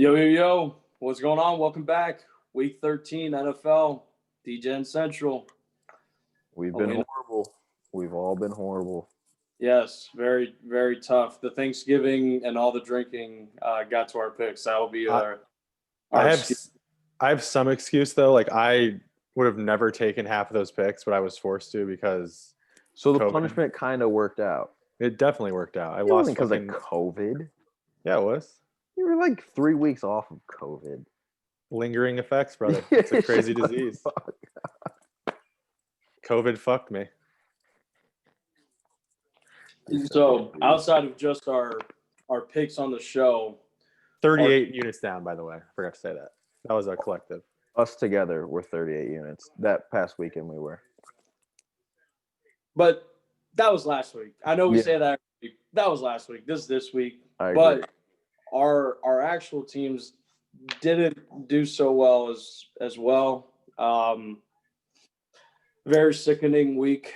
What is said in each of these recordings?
Yo, yo, yo. What's going on? Welcome back. Week 13 NFL, DeGen Central. We've been horrible. We've all been horrible. Yes, very, very tough. The Thanksgiving and all the drinking got to our picks. That will be our I have some excuse, though. Like, I would have never taken half of those picks, but I was forced to because So the punishment kind of worked out. It definitely worked out. I It lost wasn't because of COVID. Yeah, it was. You were like 3 weeks off of COVID. Lingering effects, brother. It's a crazy disease. COVID fucked me. So outside of just our picks on the show, 38 units down, by the way. I forgot to say that. That was our collective. Us together were 38 units. That past weekend we were. But that was last week. I know we say that every week. That was last week. This week. I agree. But our actual teams didn't do so well as well. Very sickening week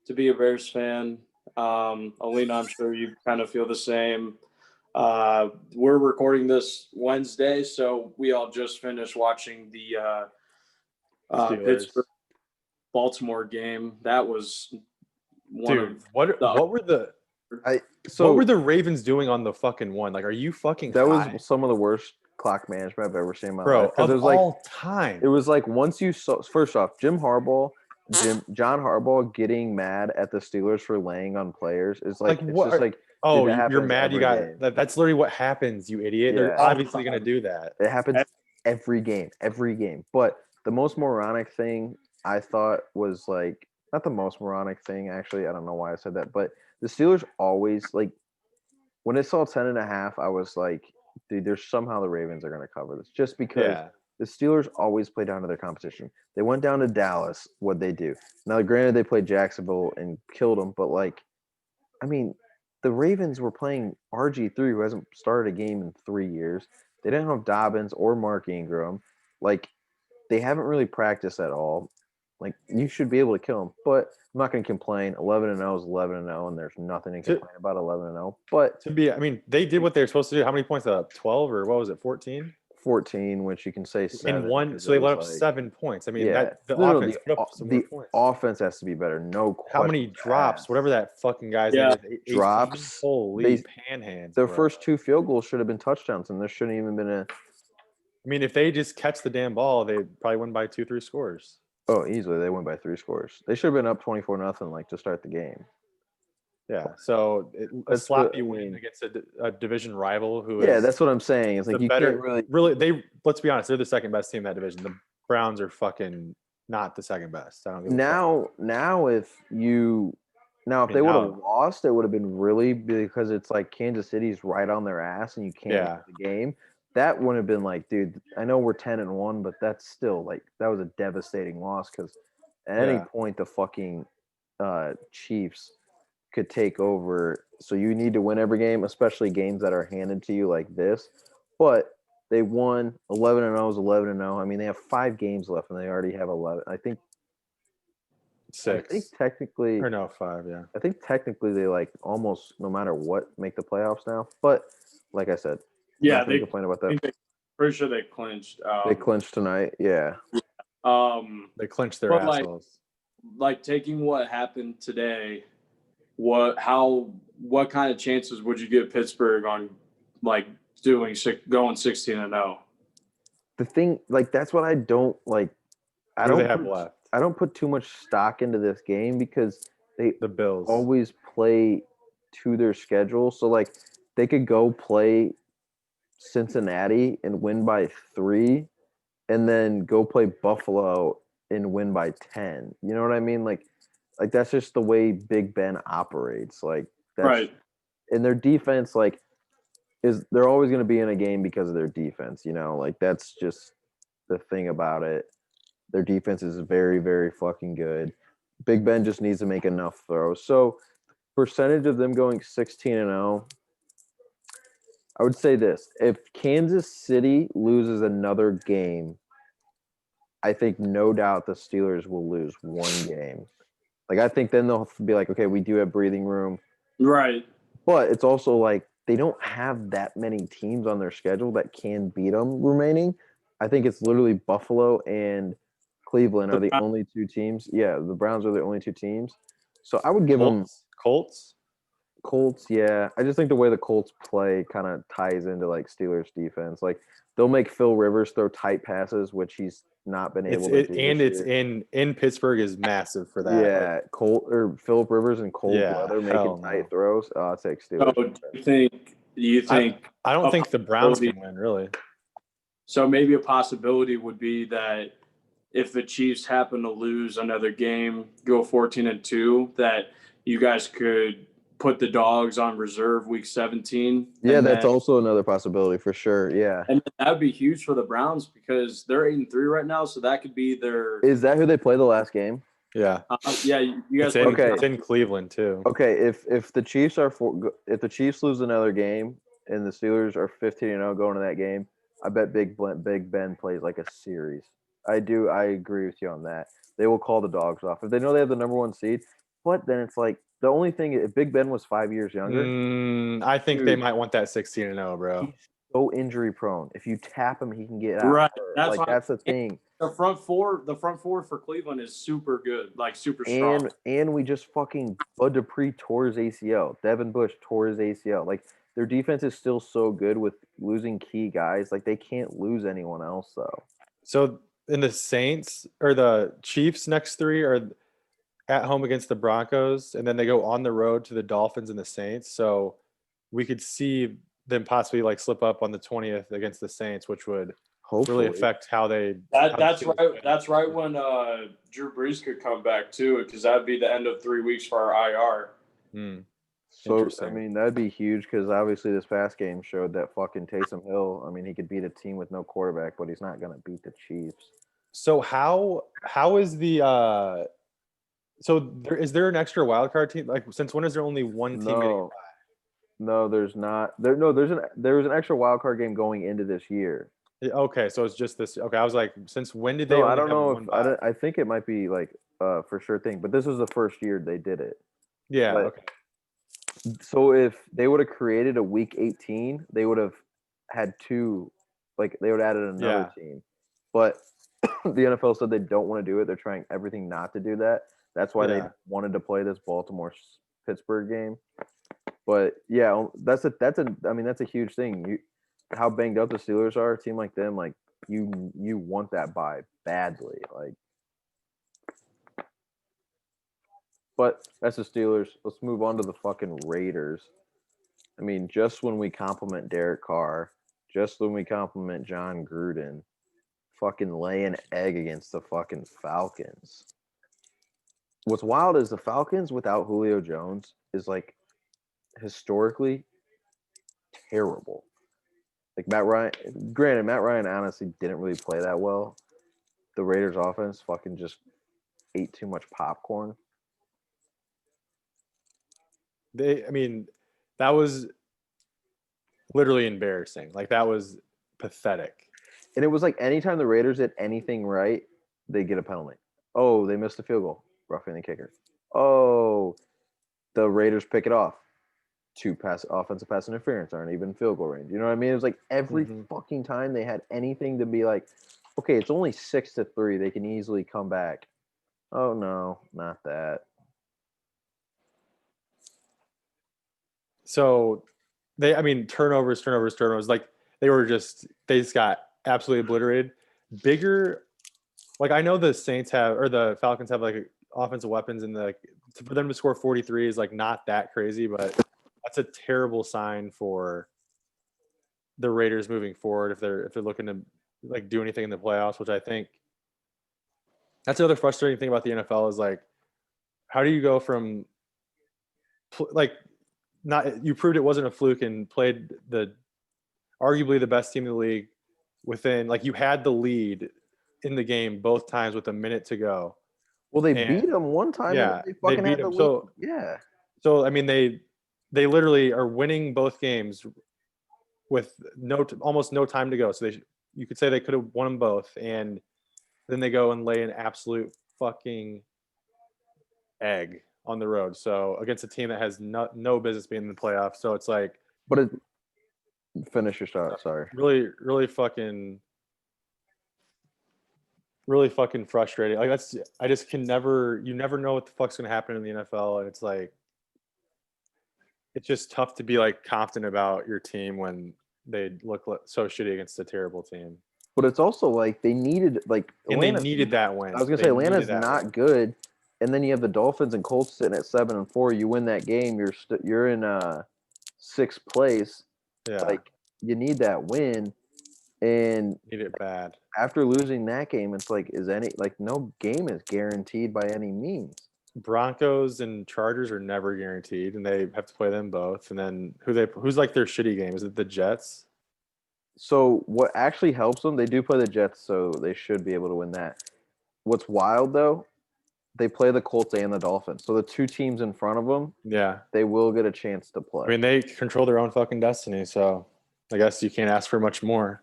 to be a Bears fan. Alina, I'm sure you kind of feel the same. We're recording this Wednesday, so we all just finished watching the Pittsburgh-Baltimore game. That was what were the Ravens doing on the fucking one? Like, are you fucking That high? was some of the worst clock management I've ever seen in my Bro, life. of it was all time. It was like once you saw, first off, John Harbaugh getting mad at the Steelers for laying on players is like it's what? just like, oh, dude, you're mad you got game. that's literally what happens, you idiot. They're obviously going to do that. It happens every game. But the most moronic thing I thought was like, not the most moronic thing, actually. I don't know why I said that, but the Steelers always, like, when it saw 10.5, I was like, dude, there's somehow the Ravens are going to cover this, just because the Steelers always play down to their competition. They went down to Dallas. What'd they do? Now, granted, they played Jacksonville and killed them, but, like, I mean, the Ravens were playing RG3, who hasn't started a game in 3 years. They didn't have Dobbins or Mark Ingram. Like, they haven't really practiced at all. Like, you should be able to kill them, but I'm not going to complain. 11-0 is 11-0, and there's nothing to complain about 11-0. But they did what they were supposed to do. How many points? 12 or what was it? 14. 14, which you can say 7. In one, so they let up 7 points. I mean, the offense has to be better. No question. How many drops? Whatever that fucking guy's name is. Drops. Holy panhands. Their first 2 field goals should have been touchdowns, and there shouldn't even been a. I mean, if they just catch the damn ball, they probably win by 2-3 scores. Oh, easily. They went by 3 scores. They should have been up 24-0, like, to start the game. Yeah, so a sloppy win against a division rival who is. Yeah, that's what I'm saying. It's like you can't really. Let's be honest, they're the second best team in that division. The Browns are fucking not the second best. I don't give a fuck. If they would have lost, it would have been really, because it's like Kansas City's right on their ass and you can't win the game. That wouldn't have been like, dude, I know we're 10-1, but that's still like, that was a devastating loss, because at any point the fucking Chiefs could take over. So you need to win every game, especially games that are handed to you like this. But they won. 11-0 is 11-0. I mean, they have 5 games left and they already have 11. I think 6. I think technically, or no, 5. Yeah. I think technically they, like, almost no matter what make the playoffs now. But like I said, they complain about that. Pretty sure they clinched. They clinched tonight. Yeah. They clinched their assholes. Like taking what happened today. What kind of chances would you give Pittsburgh on, like, going 16-0? The thing, like, that's what I don't like. I don't put too much stock into this game, because the Bills always play to their schedule. So, like, they could go play Cincinnati and win by 3, and then go play Buffalo and win by 10. You know what I mean? Like that's just the way Big Ben operates. Like, that's right. And their defense, like, they're always going to be in a game because of their defense. You know, like, that's just the thing about it. Their defense is very, very fucking good. Big Ben just needs to make enough throws. So, percentage of them going 16-0. I would say this: if Kansas City loses another game, I think no doubt the Steelers will lose one game. Like, I think then they'll be like, okay, we do have breathing room. Right. But it's also like, they don't have that many teams on their schedule that can beat them remaining. I think it's literally Buffalo and Cleveland are the only two teams. Yeah, the Browns are the only two teams. So I would give them Colts. Colts. Yeah, I just think the way the Colts play kind of ties into like Steelers defense. Like they'll make Phil Rivers throw tight passes, which he's not been able to do. And this it's year. in Pittsburgh is massive for that. Yeah, Colt or Philip Rivers and cold weather making tight throws. I'll take Steelers. So do you think I don't think the Browns can win, really. So maybe a possibility would be that if the Chiefs happen to lose another game, go 14-2, that you guys could put the Dogs on reserve week 17. Yeah, that's also another possibility for sure. Yeah. And that would be huge for the Browns because they're 8-3 right now, so that could be their. Is that who they play the last game? Yeah. Yeah, you guys. It's in Cleveland too. Okay, if the Chiefs if the Chiefs lose another game and the Steelers are 15-0 going to that game, I bet Big Ben plays like a series. I agree with you on that. They will call the Dogs off if they know they have the number 1 seed. But then it's like the only thing if Big Ben was 5 years younger, I think they might want that 16-0, bro. He's so injury prone. If you tap him, he can get out. Right, that's the thing. The front four for Cleveland is super good, like super strong. And we just fucking Bud Dupree tore his ACL. Devin Bush tore his ACL. Like their defense is still so good with losing key guys. Like they can't lose anyone else though. So in the Saints or the Chiefs next 3 are at home against the Broncos, and then they go on the road to the Dolphins and the Saints. So we could see them possibly like slip up on the 20th against the Saints, which would really affect how they. That's right. That's right when Drew Brees could come back too, because that'd be the end of 3 weeks for our IR. So I mean that'd be huge because obviously this past game showed that fucking Taysom Hill. I mean he could beat a team with no quarterback, but he's not gonna beat the Chiefs. So how is the so is there an extra wild card team? Like since when is there only one team? No, there's not. There was an extra wild card game going into this year. Okay, so it's just this. Okay, I was like, since when did they? No, I don't know if I think it might be like for sure thing, but this was the first year they did it. Yeah. But, okay. So if they would have created a week 18, they would have had 2, like they would have added another team. But the NFL said they don't want to do it. They're trying everything not to do that. That's why they wanted to play this Baltimore-Pittsburgh game. But yeah, that's a huge thing. How banged up the Steelers are, a team like them, like you want that bye badly. Like, but that's the Steelers. Let's move on to the fucking Raiders. I mean, just when we compliment Derek Carr, just when we compliment John Gruden, fucking lay an egg against the fucking Falcons. What's wild is the Falcons without Julio Jones is like historically terrible. Like Matt Ryan honestly didn't really play that well. The Raiders offense fucking just ate too much popcorn. That was literally embarrassing. Like that was pathetic. And it was like anytime the Raiders did anything right, they get a penalty. Oh, they missed a field goal. Roughing the kicker. Oh, the Raiders pick it off. 2 offensive pass interference aren't even field goal range. You know what I mean? It was like every fucking time they had anything to be like, okay, it's only 6-3. They can easily come back. Oh no, not that. So turnovers. Like they just got absolutely obliterated. Bigger, like I know the Saints have or the Falcons have like offensive weapons, and for them to score 43 is like not that crazy, but that's a terrible sign for the Raiders moving forward if they're looking to like do anything in the playoffs, which I think that's the other frustrating thing about the NFL is like, how do you go from you proved it wasn't a fluke and played arguably the best team in the league within, like you had the lead in the game both times with a minute to go. Well, they beat them one time. Yeah, they fucking beat had them. Yeah. So I mean, they literally are winning both games with almost no time to go. So you could say they could have won them both, and then they go and lay an absolute fucking egg on the road. So against a team that has no business being in the playoffs. So it's like But it finish your shot. Sorry. really, really fucking frustrating. Like I just can never. You never know what the fuck's gonna happen in the NFL, and it's like it's just tough to be like confident about your team when they look so shitty against a terrible team. But it's also like they needed like And they Atlanta's, needed that win. I was gonna They say needed Atlanta's that not win. good, and then you have the Dolphins and Colts sitting at 7-4. You win that game, you're in sixth place. Yeah, Like you need that win, and need it bad. after losing that game, it's like no game is guaranteed by any means. Broncos and Chargers are never guaranteed, and they have to play them both. And then who's like their shitty game? Is it the Jets? So what actually helps them? They do play the Jets, so they should be able to win that. What's wild though? They play the Colts and the Dolphins, so the two teams in front of them, Yeah, they will get a chance to play. I mean they control their own fucking destiny, so I guess you can't ask for much more.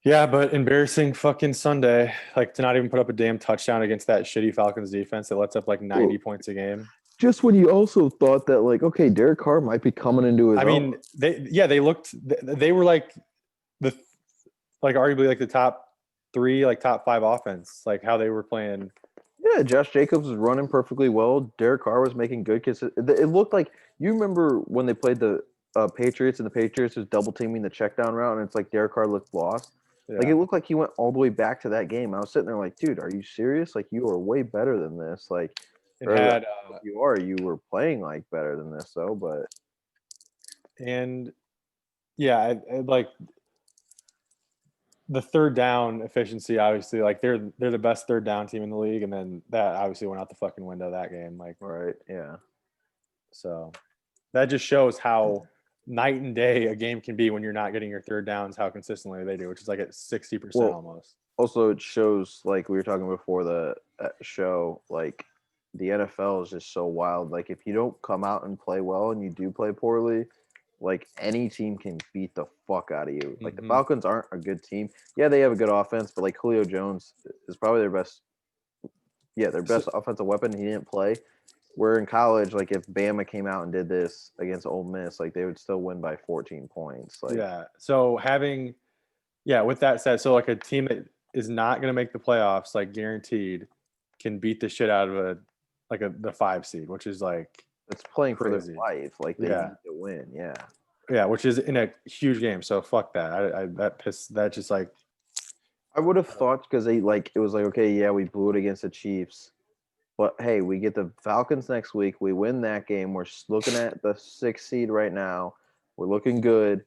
Yeah, but embarrassing fucking Sunday, like to not even put up a damn touchdown against that shitty Falcons defense that lets up like 90 points a game. Just when you also thought that, like, okay, Derek Carr might be coming into his I mean, they were like arguably like the top 3, like top 5 offense, like how they were playing. Yeah, Josh Jacobs was running perfectly well. Derek Carr was making good it looked like you remember when they played the Patriots and the Patriots was double teaming the check down route, and it's like Derek Carr looked lost. Like Yeah. it looked like he went all the way back to that game. I was sitting there like, dude, are you serious? Like you are way better than this. Like It had you were playing like better than this though, but and yeah, like the third down efficiency, obviously, like they're the best third down team in the league, and then that obviously went out the fucking window that game. Like, right, yeah. so that just shows how night and day a game can be when you're not getting your third downs, how consistently they do, which is like at 60% almost. Also, it shows like we were talking before the show, like the NFL is just so wild. Like if you don't come out and play well and you do play poorly, like any team can beat the fuck out of you. Like the Falcons aren't a good team. Yeah, they have a good offense, but like Julio Jones is probably their best. Yeah, their best offensive weapon. He didn't play. Where in college, like if Bama came out and did this against Ole Miss, like they would still win by 14 points. Like yeah. So with that said, so like a team that is not going to make the playoffs, like guaranteed, can beat the shit out of the 5 seed, which is like it's playing crazy. for their life. Like they need to win. Yeah. Yeah, which is in a huge game. So fuck that. That just like I would have thought because it was like, okay, yeah, we blew it against the Chiefs. But hey, we get the Falcons next week. We win that game. We're looking at the 6th seed right now. We're looking good.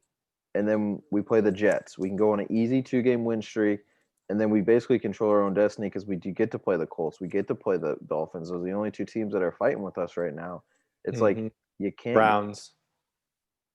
And then we play the Jets. We can go on an easy 2-game win streak. And then we basically control our own destiny because we do get to play the Colts. We get to play the Dolphins. Those are the only 2 teams that are fighting with us right now. It's like you can't. Browns.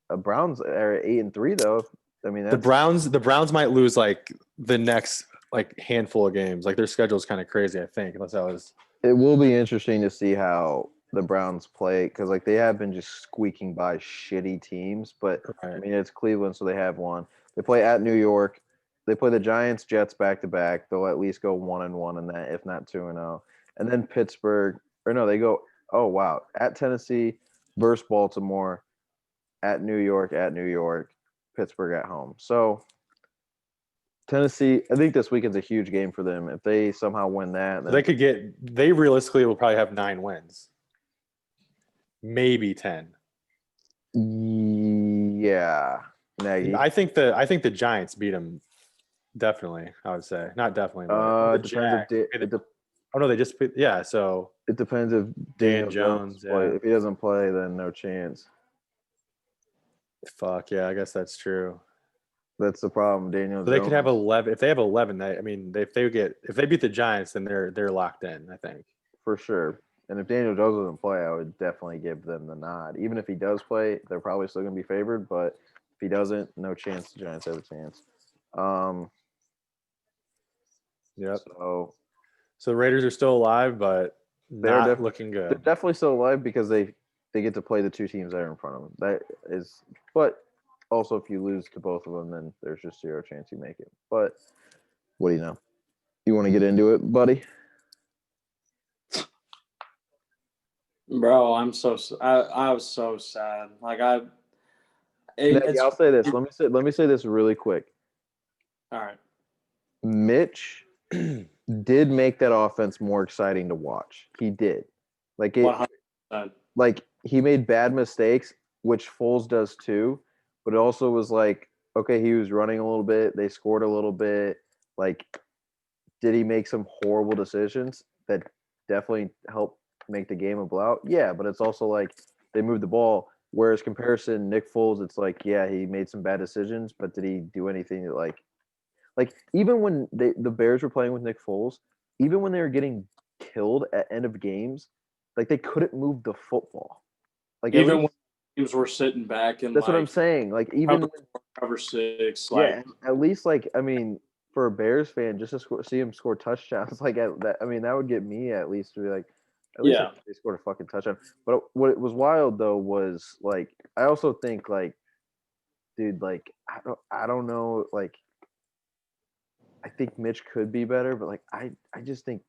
Browns are 8-3 though. I mean, the Browns might lose like the next like handful of games. Like their schedule is kind of crazy, I think, unless that was. It will be interesting to see how the Browns play because like they have been just squeaking by shitty teams. But Right. I mean, it's Cleveland, so they have one. They play at New York. They play the Giants, Jets back to back. They'll at least go 1-1 in that, if not 2-0. And then Pittsburgh, or no, they go. Oh wow, at Tennessee versus Baltimore, at New York, Pittsburgh at home. So Tennessee, I think this weekend's a huge game for them. If they somehow win that, then they realistically will probably have 9 wins. Maybe 10. Yeah. Nagy. I think the Giants beat them. Definitely, I would say. Not definitely. But It depends they just so it depends if Daniel Jones play. If he doesn't play, then no chance. Fuck yeah, I guess that's true. That's the problem, Daniel. They could have 11. If they have 11, if they beat the Giants, then they're locked in. I think for sure. And if Daniel Jones doesn't play, I would definitely give them the nod. Even if he does play, they're probably still going to be favored. But if he doesn't, no chance. The Giants have a chance. Yep. So the Raiders are still alive, but they're looking good. They're definitely still alive because they get to play the 2 teams that are in front of them. That is, but also if you lose to both of them, then there's just 0 chance you make it. But what do you know? You want to get into it, buddy? Bro, I was so sad. Like Nagy, it's I'll say this. Let me say this really quick. all right. Mitch did make that offense more exciting to watch. He did. Like it 100%. like he made bad mistakes, which Foles does too, but it also was like, okay, he was running a little bit, they scored a little bit. Like, did he make some horrible decisions that definitely helped make the game a blowout? Yeah, but it's also like they moved the ball. Whereas comparison, Nick Foles, it's like, yeah, he made some bad decisions, but did he do anything that like even when the Bears were playing with Nick Foles, even when they were getting killed at end of games, like they couldn't move the football. Like at Even least when teams were sitting back and that's what I'm like saying. Like even cover six, like yeah, at least like I mean, for a Bears fan, just to see him score touchdowns, like that. I mean, that would get me at least to be like, at least yeah. they scored a fucking touchdown. But what was wild though was like I also think like, dude, like I don't know, like I think Mitch could be better, but like I just think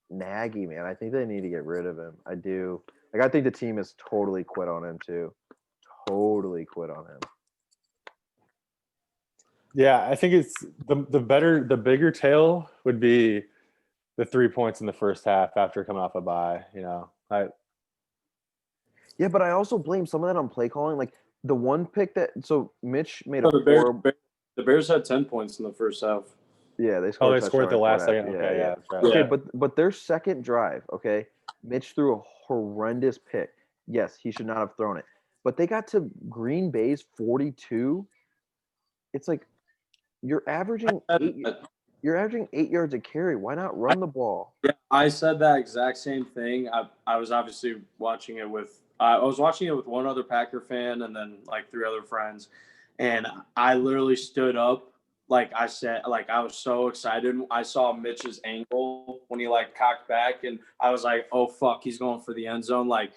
Nagy, man, I think they need to get rid of him. I do. Like I think the team has totally quit on him too. Totally quit on him. Yeah, I think it's the bigger tail would be the 3 points in the first half after coming off a bye. You know, Yeah, but I also blame some of that on play calling. Like the one pick that Mitch made a No, horrible. the Bears had 10 points in the first half. Yeah, they scored. they a scored touchdown at the before last that. second. Yeah, Okay, yeah. yeah, that's right. Okay, Yeah. but their second drive, okay, Mitch threw a horrendous pick. Yes, he should not have thrown it. But they got to Green Bay's 42. It's like you're averaging eight. You're averaging 8 yards a carry. Why not run the ball? Yeah, I said that exact same thing. I was obviously watching it with I was watching it with one other Packer fan and then like three other friends, and I literally stood up like I said like I was so excited. I saw Mitch's ankle when he like cocked back, and I was like, oh fuck, he's going for the end zone, like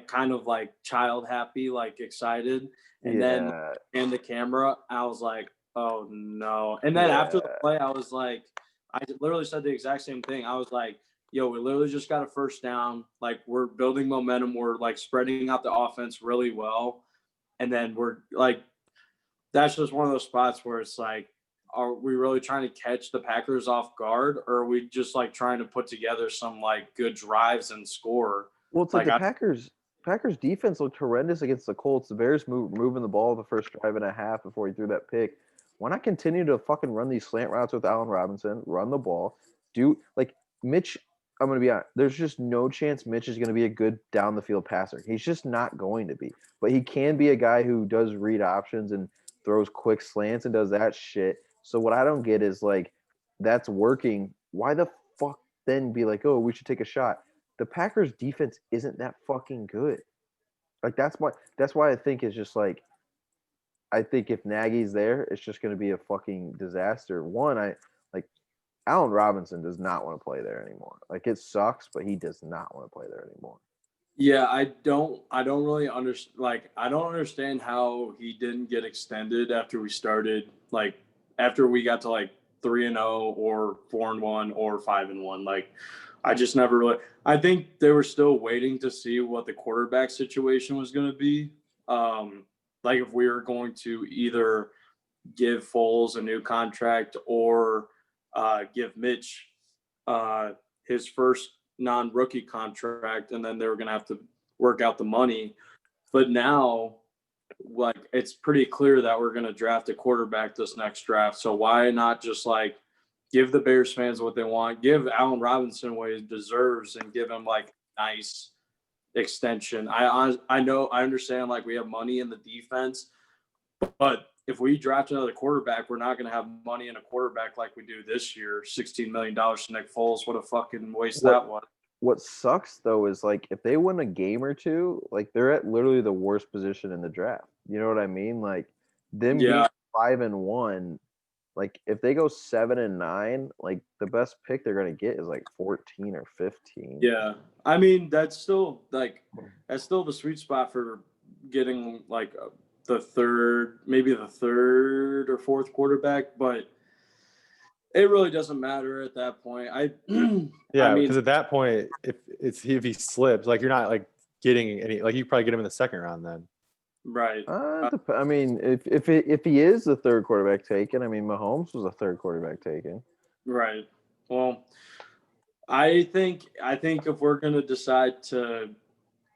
kind of like child happy, like excited, and then Yeah, in the camera, I was like, oh no, and then after the yeah. play, I was like. I literally said the exact same thing. I was like, yo, we literally just got a first down. Like, we're building momentum. We're like spreading out the offense really well. And then we're like, that's just one of those spots where it's like, are we really trying to catch the Packers off guard? Or are we just like trying to put together some like good drives and score? Well, it's like the Packers defense looked horrendous against the Colts. The Bears moving the ball the first drive and a half before he threw that pick. Why not continue to fucking run these slant routes with Allen Robinson? Run the ball. Do like Mitch. I'm gonna be honest. There's just no chance Mitch is gonna be a good down the field passer. He's just not going to be. But he can be a guy who does read options and throws quick slants and does that shit. So what I don't get is like that's working. Why the fuck then be like, oh, we should take a shot? The Packers defense isn't that fucking good. Like that's why I think it's just like I think if Nagy's there, it's just going to be a fucking disaster. One, I like Allen Robinson does not want to play there anymore. Like it sucks, but he does not want to play there anymore. Yeah, I don't really understand. Like, I don't understand how he didn't get extended after we started. Like, after we got to like 3-0 or 4-1 or 5-1. Like, I just never really. I think they were still waiting to see what the quarterback situation was going to be. Like, if we were going to either give Foles a new contract or give Mitch his first non-rookie contract, and then they were going to have to work out the money. But now, like, it's pretty clear that we're going to draft a quarterback this next draft. So why not just like give the Bears fans what they want, give Allen Robinson what he deserves, and give him like nice extension. I know I understand like we have money in the defense, but if we draft another quarterback, we're not going to have money in a quarterback like we do this year. $16 million to Nick Foles. What a fucking waste that was. What sucks though is like if they win a game or two, like they're at literally the worst position in the draft. You know what I mean? Like them being Yeah. 5-1, like if they go 7-9, like the best pick they're gonna get is like 14 or 15. Yeah. I mean, that's still the sweet spot for getting like maybe the third or fourth quarterback, but it really doesn't matter at that point. Yeah, I mean, because at that point, if he slips, like you're not like getting any. Like you probably get him in the second round then. Right. I mean, if he is the third quarterback taken, I mean, Mahomes was the third quarterback taken. Right. Well, I think if we're gonna decide to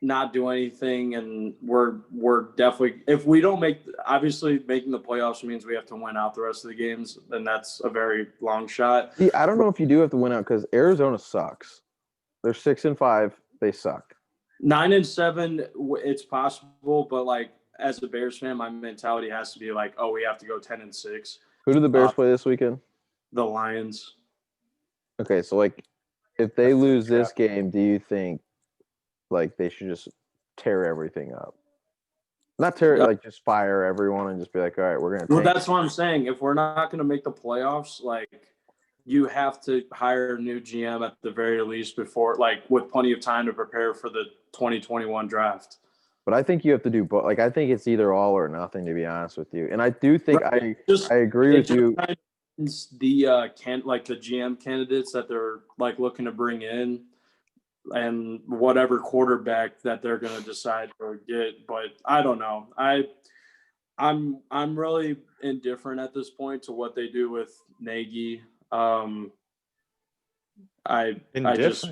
not do anything, and we're definitely, if we don't make, obviously making the playoffs means we have to win out the rest of the games, and that's a very long shot. See, I don't know if you do have to win out because Arizona sucks. They're 6-5. They suck. 9-7, it's possible, but like as a Bears fan, my mentality has to be like, oh, we have to go 10-6. Who do the Bears play this weekend? The Lions. Okay, so like, if they lose this game, do you think like they should just tear everything up? Not tear it, like just fire everyone and just be like, all right, we're gonna. Well, that's what I'm saying. If we're not gonna make the playoffs, like you have to hire a new GM at the very least before, like with plenty of time to prepare for the 2021 draft. But I think you have to do both. Like I think it's either all or nothing, to be honest with you. And I do think I agree with you. The the GM candidates that they're like looking to bring in, and whatever quarterback that they're going to decide to get. But I don't know. I'm really indifferent at this point to what they do with Nagy. Indifferent. I just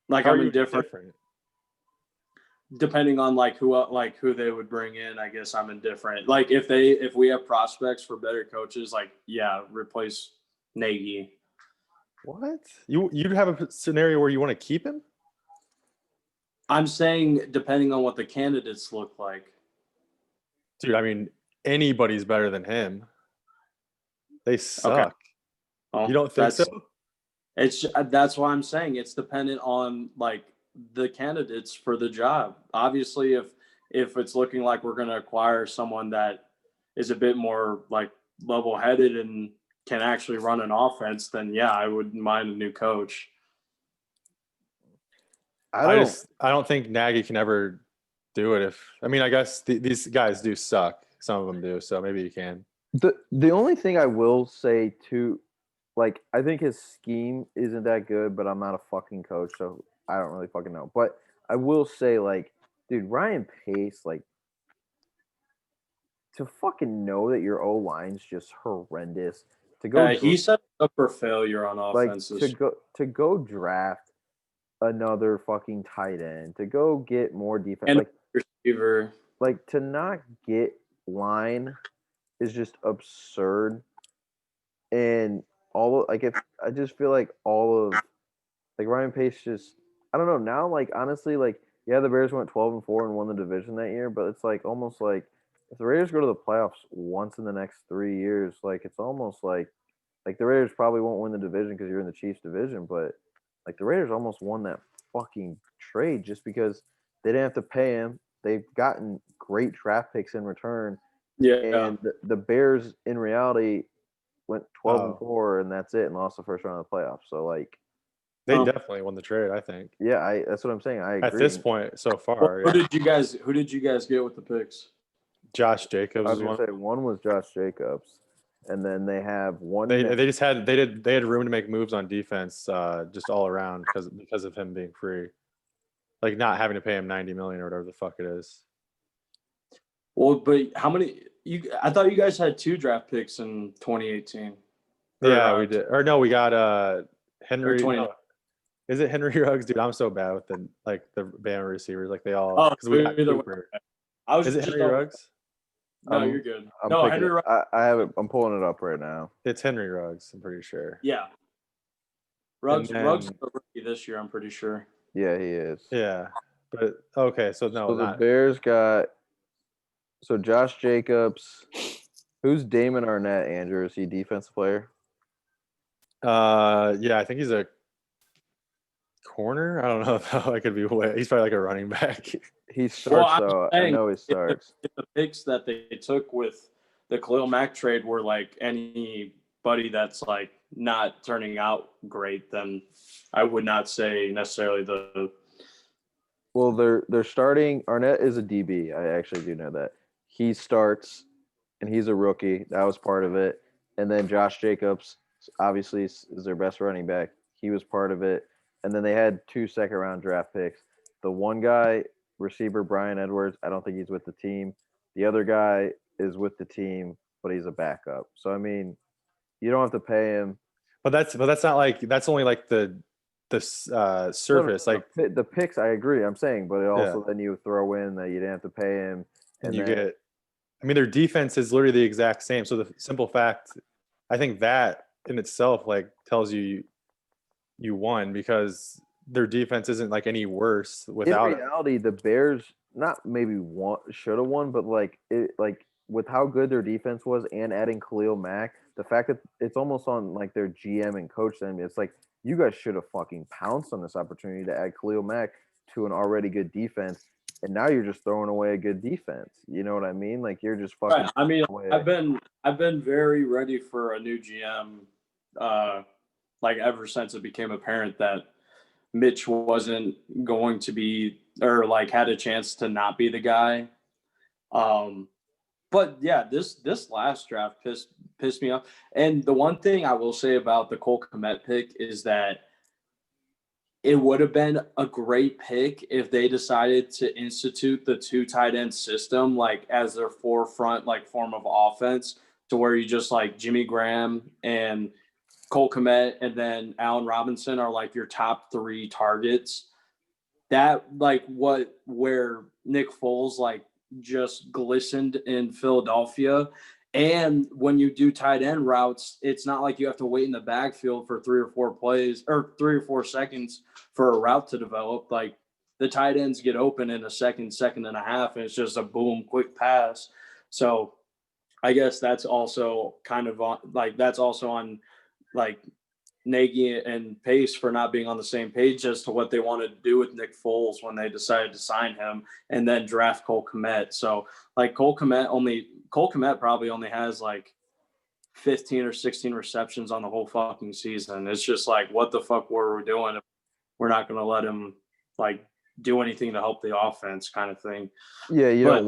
like, I'm indifferent. Depending on like who they would bring in, I guess I'm indifferent. Like if we have prospects for better coaches, like yeah, replace Nagy. What? You'd have a scenario where you want to keep him? I'm saying depending on what the candidates look like. Dude, I mean, anybody's better than him. They suck. Okay. Well, you don't think so? That's why I'm saying it's dependent on like the candidates for the job. Obviously, if it's looking like we're going to acquire someone that is a bit more like level-headed and can actually run an offense, then yeah, I wouldn't mind a new coach. I don't think Nagy can ever do it. I guess these guys do suck. Some of them do, so maybe you can. The only thing I will say too, like I think his scheme isn't that good, but I'm not a fucking coach, so I don't really fucking know. But I will say, like, dude, Ryan Pace, like, to fucking know that your O line's just horrendous. To go, he set up for failure on offense. Like to go draft another fucking tight end, to go get more defense, and like receiver, like to not get line is just absurd. And all of, like, if I just feel like all of like Ryan Pace just, I don't know now. Like honestly, like yeah, the Bears went 12-4 and won the division that year, but it's like almost like if the Raiders go to the playoffs once in the next 3 years, like it's almost like the Raiders probably won't win the division because you're in the Chiefs division, but like the Raiders almost won that fucking trade just because they didn't have to pay him. They've gotten great draft picks in return. Yeah, and the Bears in reality went 12-4 and that's it, and lost the first round of the playoffs. So like they definitely won the trade, I think. Yeah, that's what I'm saying. I agree. At this point so far. Who did you guys get with the picks? Josh Jacobs. I was gonna say one was Josh Jacobs, and then they have one. They had room to make moves on defense, just all around because of him being free, like not having to pay him $90 million or whatever the fuck it is. Well, but how many? I thought you guys had 2 draft picks in 2018. Yeah, we did. Or no, we got Henry. Is it Henry Ruggs? Dude, I'm so bad with the Bama receivers. Like they all. Oh, we got Cooper. Is it Henry Ruggs? No, you're good. Henry Ruggs. I have it. I'm pulling it up right now. It's Henry Ruggs. I'm pretty sure. Yeah. Ruggs is a rookie this year. I'm pretty sure. Yeah, he is. Yeah, but okay. So no, the Bears got. So Josh Jacobs. Who's Damon Arnett? Andrew, is he a defensive player? Yeah, I think he's a corner. I don't know though. I could be way. He's probably like a running back. He starts though. I know he starts. If the picks that they took with the Khalil Mack trade were like anybody that's like not turning out great, then I would not say necessarily the. Well, they're starting. Arnett is a DB. I actually do know that. He starts, and he's a rookie. That was part of it. And then Josh Jacobs, obviously, is their best running back. He was part of it. And then they had 2 second-round draft picks. The one guy, receiver Brian Edwards, I don't think he's with the team. The other guy is with the team, but he's a backup. So I mean, you don't have to pay him. But that's not like that's only like the surface. Like The picks, I agree. I'm saying, but it also Yeah. then you throw in that you didn't have to pay him, and and you then get, I mean, their defense is literally the exact same. So the simple fact, I think that in itself like tells you you won because their defense isn't like any worse in without it. reality, the Bears not maybe should have won, but like with how good their defense was and adding Khalil Mack, the fact that it's almost on like their GM and coach them, it's like you guys should have fucking pounced on this opportunity to add Khalil Mack to an already good defense, and now you're just throwing away a good defense. You know what I mean? Like you're just fucking. Right. I mean, away. I've been very ready for a new GM, like ever since it became apparent that Mitch wasn't going to be, or like had a chance to not be the guy. But yeah, this last draft pissed me off. And the one thing I will say about the Cole Kmet pick is that it would have been a great pick if they decided to institute the 2 tight end system like as their forefront like form of offense, to where you just like Jimmy Graham and Cole Kmet and then Allen Robinson are like your top 3 targets. That like where Nick Foles like just glistened in Philadelphia. And when you do tight end routes, it's not like you have to wait in the backfield for 3 or 4 plays or 3 or 4 seconds for a route to develop. Like the tight ends get open in a second and a half, and it's just a boom, quick pass. So I guess that's also kind of on, like that's also on like Nagy and Pace for not being on the same page as to what they wanted to do with Nick Foles when they decided to sign him and then draft Cole Kmet. So like Cole Kmet probably only has like 15 or 16 receptions on the whole fucking season. It's just like, what the fuck were we doing? We're not going to let him like do anything to help the offense kind of thing. Yeah, you don't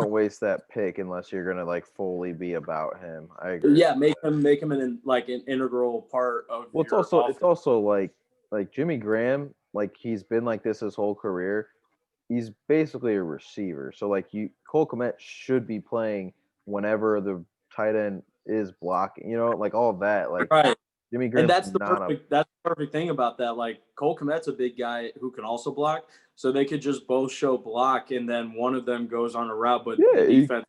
waste that pick unless you're gonna like fully be about him. I agree. Yeah, make him an integral part of. Well, it's also like Jimmy Graham, like he's been like this his whole career. He's basically a receiver. So like Cole Kmet should be playing whenever the tight end is blocking. You know, like all of that. Like right. Jimmy Graham. And that's the perfect thing about that. Like Cole Kmet's a big guy who can also block, so they could just both show block, and then one of them goes on a route. But yeah, the defense.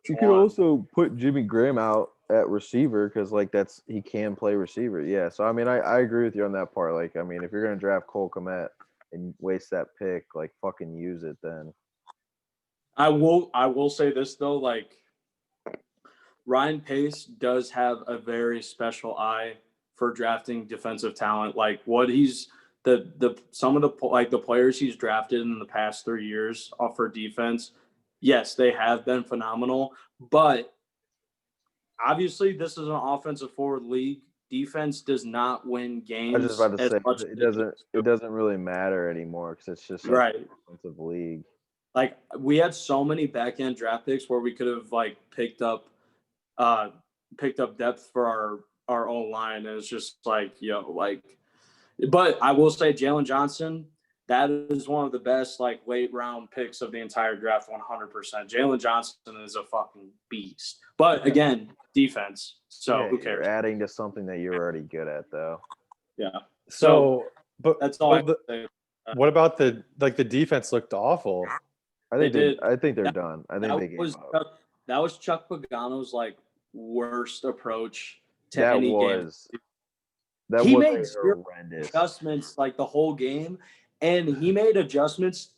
You could also put Jimmy Graham out at receiver because like he can play receiver. Yeah, so I mean I agree with you on that part. Like I mean if you're gonna draft Cole Kmet and waste that pick, like fucking use it then. I will say this though, like Ryan Pace does have a very special eye for drafting defensive talent. Like what he's some of the players he's drafted in the past 3 years for defense, yes, they have been phenomenal, but obviously this is an offensive forward league. Defense does not win games. I was just about to say it doesn't really matter anymore because it's just right offensive league. Like we had so many back end draft picks where we could have like picked up depth for our O line, and it's just like but I will say Jalen Johnson, that is one of the best like late round picks of the entire draft, 100%. Jalen Johnson is a fucking beast, but again, defense. So who cares? You're adding to something that you're already good at, though. Yeah. So but that's all I say. What about the defense looked awful? I think they're done. I think they gave up. That was Chuck Pagano's like worst approach to any game. He made horrendous adjustments like the whole game, and he made adjustments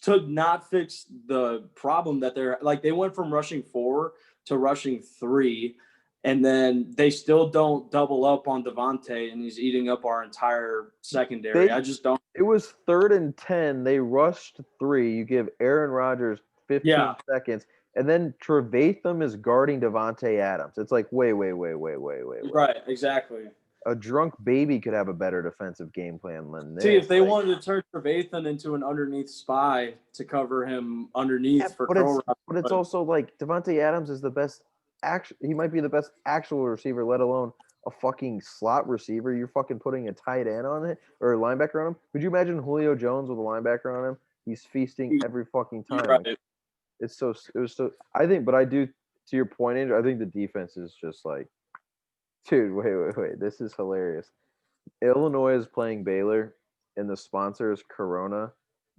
to not fix the problem that they went from rushing 4 to rushing 3, and then they still don't double up on Devontae, and he's eating up our entire secondary. I just don't. It was 3rd and 10. They rushed 3. You give Aaron Rodgers 15 seconds, and then Trevathan is guarding Devontae Adams. It's like, wait. Right, exactly. A drunk baby could have a better defensive game plan than this. See, if they wanted to turn Trevathan into an underneath spy to cover him underneath but it's also like Devontae Adams is the best. He might be the best actual receiver, let alone a fucking slot receiver. You're fucking putting a tight end on it or a linebacker on him. Could you imagine Julio Jones with a linebacker on him? He's feasting every fucking time. Right. Like, it was so. I think, but I do. To your point, Andrew, I think the defense is just like, dude. Wait. This is hilarious. Illinois is playing Baylor, and the sponsor is Corona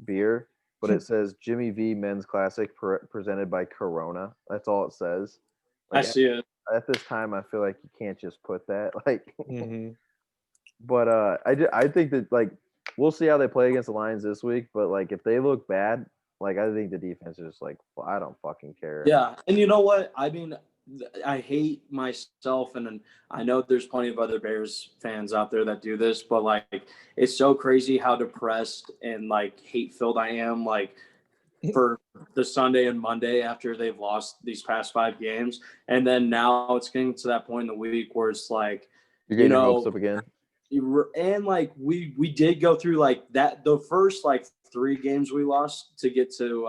beer, but it says Jimmy V Men's Classic presented by Corona. That's all it says. I Like see it. at this time, I feel like you can't just put that. Like, Mm-hmm. but I think that like we'll see how they play against the Lions this week. But like if they look bad, like I think the defense is just like I don't fucking care. Yeah, and you know what? I mean, I hate myself, and I know there's plenty of other Bears fans out there that do this, but like, it's so crazy how depressed and like hate-filled I am. Like for the Sunday and Monday after they've lost these past 5 games, and then now it's getting to that point in the week where it's like, You're getting your hopes up again. and like we did go through like that the first like 3 games we lost to get to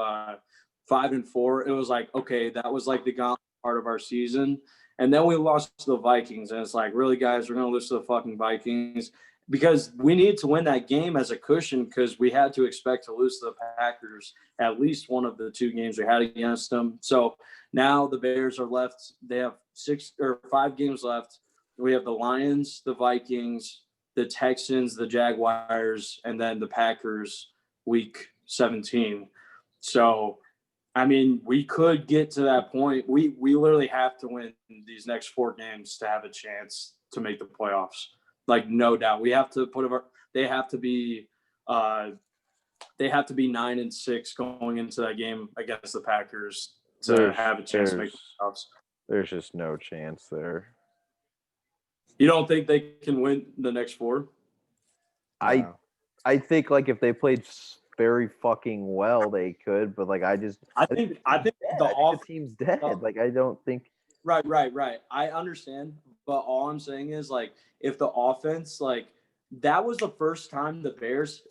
5 and 4. It was like, okay, that was like the gauntlet part of our season, and then we lost to the Vikings, and it's like, really, guys, we're gonna lose to the fucking Vikings because we need to win that game as a cushion because we had to expect to lose to the Packers at least one of the 2 games we had against them. So now the Bears are left; they have 6 or 5 games left. We have the Lions, the Vikings, the Texans, the Jaguars, and then the Packers week 17. So, I mean, we could get to that point. We literally have to win these next 4 games to have a chance to make the playoffs. Like, no doubt. We have to they have to be 9-6 going into that game against the Packers to have a chance to make the playoffs. There's just no chance there. You don't think they can win the next 4? No. I think like if they played very fucking well, they could. But like I think the team's dead. Like I don't think. Right. I understand, but all I'm saying is like if the offense like that was the first time the Bears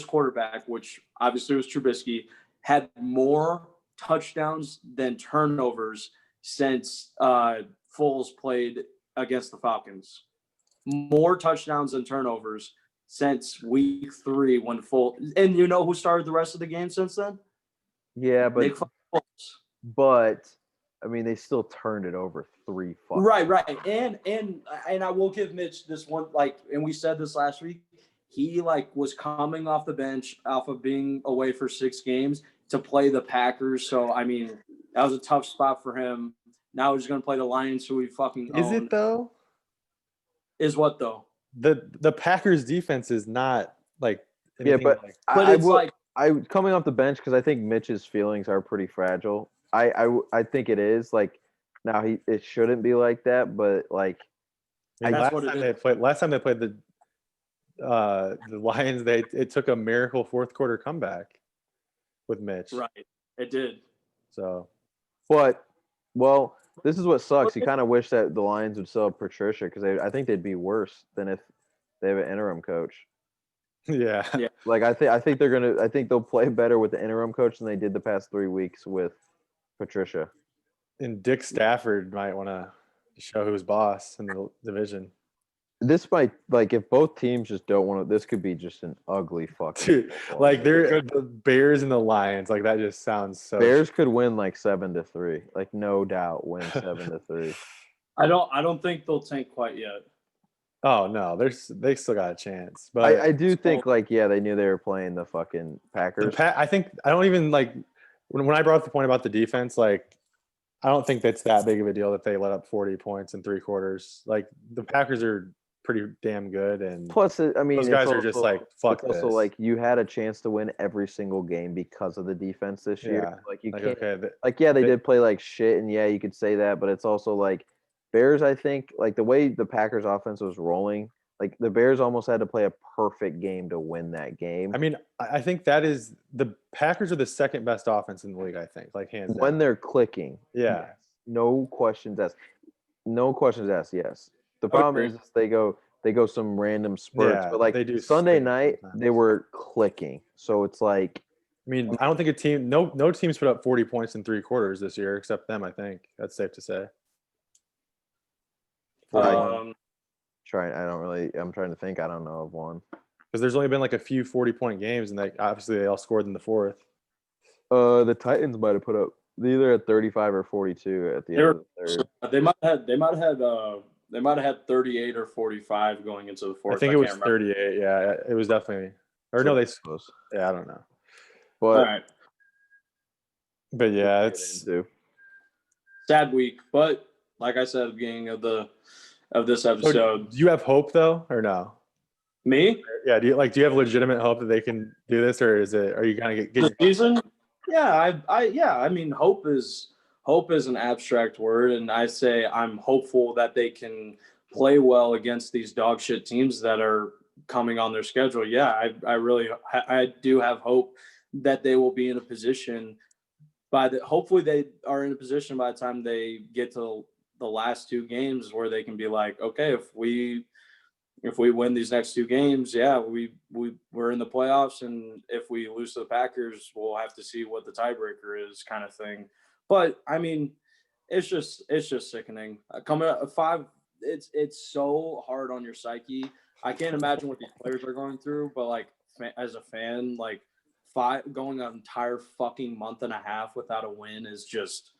quarterback, which obviously was Trubisky, had more touchdowns than turnovers since Foles played against the Falcons. More touchdowns than turnovers since week 3 when Foles. And you know who started the rest of the game since then? Yeah, but Nick Foles. But I mean, they still turned it over 3 fucking. Right. And I will give Mitch this one, like, and we said this last week. He like was coming off the bench, off of being away for 6 games to play the Packers. So I mean, that was a tough spot for him. Now he's going to play the Lions, who we fucking own. Is it though? Is what though? The Packers defense is not like anything. Yeah, but like, I coming off the bench because I think Mitch's feelings are pretty fragile. I think it is like now it shouldn't be like that, but like last time they played the Lions, it took a miracle 4th quarter comeback with Mitch. Right, it did. So, but well, this is what sucks. You kind of wish that the Lions would still have Patricia because I think they'd be worse than if they have an interim coach. Yeah. Like I think they'll play better with the interim coach than they did the past 3 weeks with Patricia. And Dick Stafford might want to show who's boss in the division. This might like if both teams just don't want to. This could be just an ugly fucking. Dude, like they're the Bears and the Lions. Like that just sounds so. Bears could win like 7-3. Like no doubt win 7-3. I don't think they'll tank quite yet. Oh no, they still got a chance. But I do think like they knew they were playing the fucking Packers. I think I don't even like when I brought up the point about the defense. Like I don't think that's that big of a deal that they let up 40 points in 3 quarters. Like the Packers are pretty damn good, and plus, I mean, those guys are just like fuck this. Also, like you had a chance to win every single game because of the defense this year. Yeah. Like you like, can't. Okay, they did play like shit, and yeah, you could say that, but it's also like Bears. I think like the way the Packers offense was rolling, like the Bears almost had to play a perfect game to win that game. I mean, I think that is the Packers are the 2nd best offense in the league. I think, like hands down. When they're clicking. Yeah. Yes. No questions asked. No questions asked. Yes. The problem is they go some random spurts, but like they do Sunday night they were clicking. So it's like, I mean, I don't think no teams put up 40 points in 3 quarters this year except them. I think that's safe to say. I'm trying to think. I don't know of one. Because there's only been like a few 40-point games, and obviously they all scored in the fourth. The Titans might have put up either at 35 or 42 at the end of the third. They might have had 38 or 45 going into the fourth. I think it was 38. Yeah, it was definitely. Or no, close. Yeah, I don't know. But all right. But yeah, it's sad week. But like I said at the beginning of this episode, so do you have hope though, or no? Me? Yeah. Do you have legitimate hope that they can do this, or are you kind of This season? Yeah, I mean, hope is an abstract word, and I say I'm hopeful that they can play well against these dog shit teams that are coming on their schedule. Yeah, I do have hope that they will be in a position hopefully they are in a position by the time they get to the last two games where they can be like, okay, if we win these next two games, yeah, we're in the playoffs, and if we lose to the Packers, we'll have to see what the tiebreaker is, kind of thing. But I mean, it's just sickening. Coming at 5, it's so hard on your psyche. I can't imagine what these players are going through, but like as a fan, like going an entire fucking month and a half without a win is just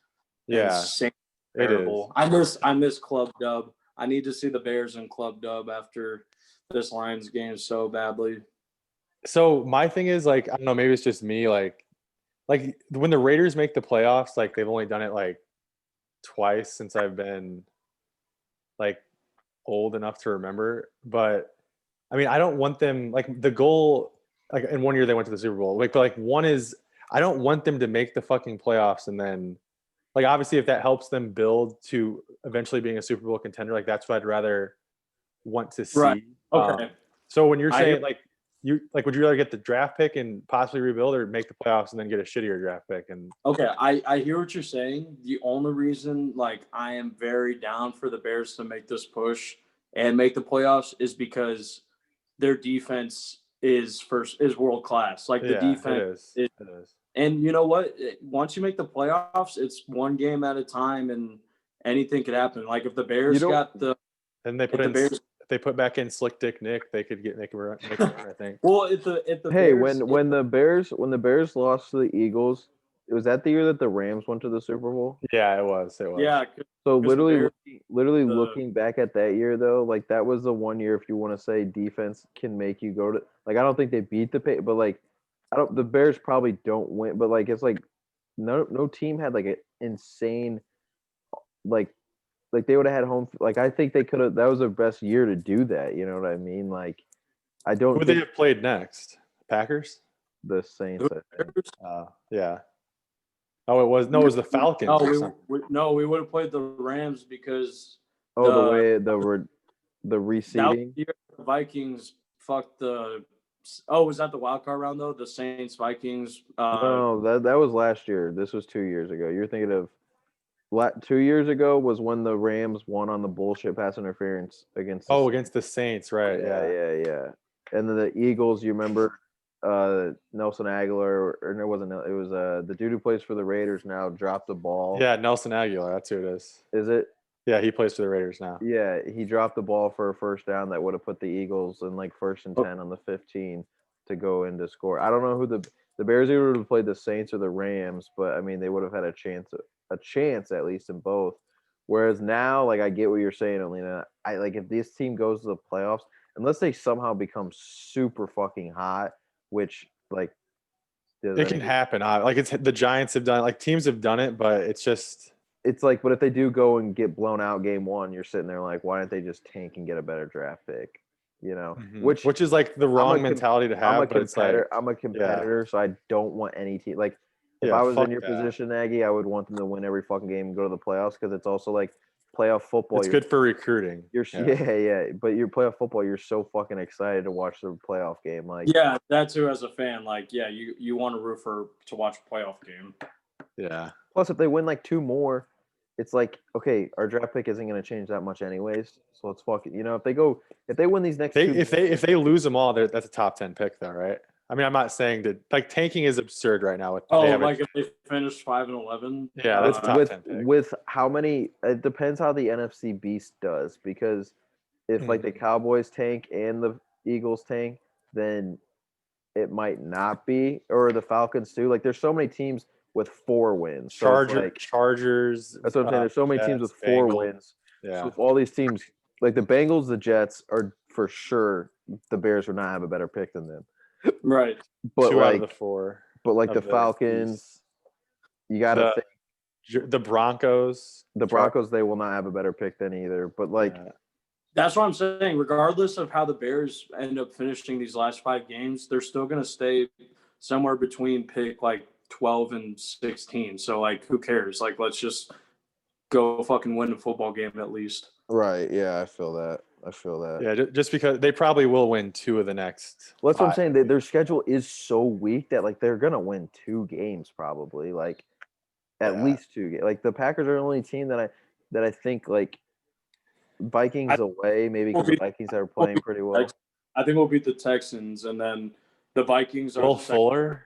insane. Terrible. I miss Club Dub. I need to see the Bears in Club Dub after this Lions game so badly. So my thing is, like, I don't know, maybe it's just me, like when the Raiders make the playoffs, like they've only done it like twice since I've been like old enough to remember. But I mean, I don't want them, like, the goal, like in one year they went to the Super Bowl. Like, but like one is, I don't want them to make the fucking playoffs and then, like, obviously if that helps them build to eventually being a Super Bowl contender, like that's what I'd rather want to see. Right. Okay. So when you're saying would you rather get the draft pick and possibly rebuild, or make the playoffs and then get a shittier draft pick? And okay, I hear what you're saying. The only reason, like, I am very down for the Bears to make this push and make the playoffs is because their defense is world class. Like, the defense it is. And you know what? Once you make the playoffs, it's one game at a time, and anything could happen. Like, if the Bears they put back in Slick Dick Nick, they could make a run, I think. Well, when the Bears lost to the Eagles, was that the year that the Rams went to the Super Bowl? Yeah, it was. Yeah. So literally looking back at that year, though, like, that was the one year, if you want to say defense can make you go to, like, I don't think they beat but like, the Bears probably don't win, but like, it's like no team had like an insane, like they would have had home, like, I think they could have, that was their best year to do that, you know what I mean? Like, I don't. Who would they have played next? Packers? The Saints, I think. Yeah. Oh, it was the Falcons. We would have played the Rams because the way the reseeding. The Vikings fucked the. Oh, was that the wild card round though? The Saints, Vikings. No, that was last year. This was 2 years ago. You're thinking of 2 years ago was when the Rams won on the bullshit pass interference against. Against the Saints, right? Yeah. And then the Eagles. You remember Nelson Aguilar, or no, it wasn't. It was the dude who plays for the Raiders now dropped the ball. Yeah, Nelson Aguilar. That's who it is. Is it? Yeah, he plays for the Raiders now. Yeah, he dropped the ball for a first down that would have put the Eagles in like 1st and 10 on the 15 to go in to score. I don't know who the Bears either would have played, the Saints or the Rams, but I mean, they would have had a chance at least in both. Whereas now, like, I get what you're saying, Alina. I like, if this team goes to the playoffs, unless they somehow become super fucking hot, which, like, it can happen. Like, it's the Giants have done it. Like, teams have done it, but it's just. It's like, but if they do go and get blown out game one, you're sitting there like, why don't they just tank and get a better draft pick? You know, which is like the wrong mentality to have. But it's like, I'm a competitor, so I don't want any team. Like, if I was in your position, Aggie, I would want them to win every fucking game and go to the playoffs, because it's also like playoff football. It's good for recruiting. But your playoff football, you're so fucking excited to watch the playoff game. Like, yeah, that's who, as a fan, like, yeah, you want to root to watch a playoff game. Yeah. Plus, if they win like 2 more, it's like, okay, our draft pick isn't going to change that much anyways. So let's fucking, if they win these next 2, if they lose them all, that's a top 10 pick though, right? I mean, I'm not saying that, like, tanking is absurd right now. If they finish 5-11. Yeah, that's top 10 pick. With how many? It depends how the NFC Beast does, because if like the Cowboys tank and the Eagles tank, then it might not be. Or the Falcons too. Like there's so many teams with 4 wins. So it's like, Chargers. that's what I'm saying. There's so many teams with Jets, 4 Bengals. wins. Yeah. So if all these teams, like the Bengals, the Jets, are for sure the Bears would not have a better pick than them. Right. But 2 out of like, the 4. but like of the the Falcons, East. you got to think The Broncos. the Broncos, they will not have a better pick than either. But like, Yeah. That's what I'm saying. Regardless of how the Bears end up finishing these last 5 games, they're still going to stay somewhere between pick like 12 and 16. So like, who cares? Like, let's just go fucking win a football game at least. right? Yeah, I feel that. Yeah, just because they probably will win 2 of the next. Well, that's what I'm 5. saying. Their schedule is so weak that like they're gonna win 2 games probably, like at Yeah. least 2 games. Like the Packers are the only team that I think like Vikings away, maybe because the Vikings are playing pretty well. I think we'll beat the Texans, and then the Vikings are Will the second. Fuller.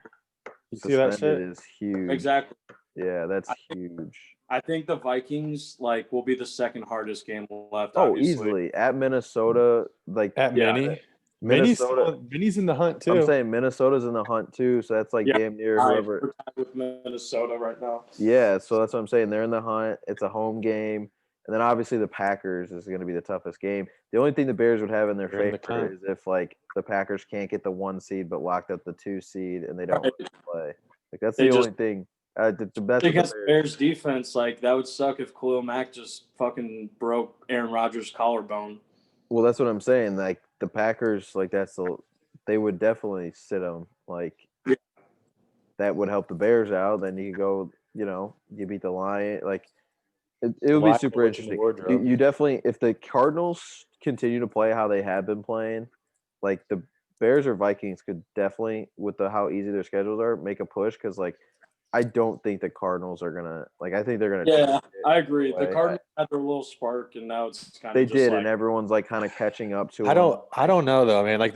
You see that Suspended shit? is huge. Exactly. Yeah, that's huge. I think the Vikings like will be the second hardest game left. Oh, Obviously. easily at Minnesota. Like At Yeah. Minnie. Minnesota. Minnie's in the hunt too. I'm saying Minnesota's in the hunt too, so that's like Yeah. damn near All right, whoever. we're tied with Minnesota right now. Yeah, so that's what I'm saying. They're in the hunt. It's a home game. And then obviously the Packers is going to be the toughest game. The only thing the Bears would have in their They're in the favor cup. is if like the Packers can't get the 1 seed but locked up the 2 seed and they don't Right. really play. Like that's They the just- only thing. That's what the Against Bears. Bears defense, like that would suck if Khalil Mack just fucking broke Aaron Rodgers' collarbone. Well, that's what I'm saying. Like the Packers, like they would definitely sit them. Like Yeah. that would help the Bears out. Then you go, you beat the Lion. Like it would be Lions super will look in the interesting. wardrobe. You definitely, if the Cardinals continue to play how they have been playing, like the Bears or Vikings could definitely, with how easy their schedules are, make a push. Because like I don't think the Cardinals are gonna I think they're gonna. Yeah, I agree. away. The Cardinals had their little spark, and now it's kind of They just did, like, and everyone's like kind of catching up to. I them. don't know though, man. Like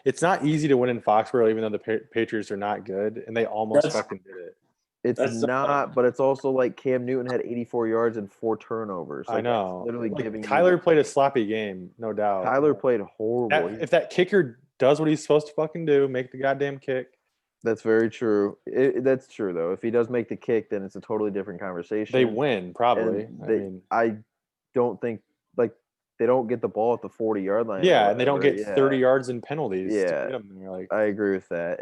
it's not easy to win in Foxborough, even though the Patriots are not good, and they almost That's- fucking did it. It's That's not, but it's also like Cam Newton had 84 yards and 4 turnovers. I Like, that's know. literally Like, giving. Kyler played a sloppy game, no doubt. Kyler played horrible. If that kicker does what he's supposed to fucking do, make the goddamn kick, That's very true. That's true though. If he does make the kick, then it's a totally different conversation. they win probably. And I don't think like they don't get the ball at the 40-yard line. Yeah, or and they don't whatever. get Yeah. 30 yards in penalties. Yeah. To get them there. Like, I agree with that.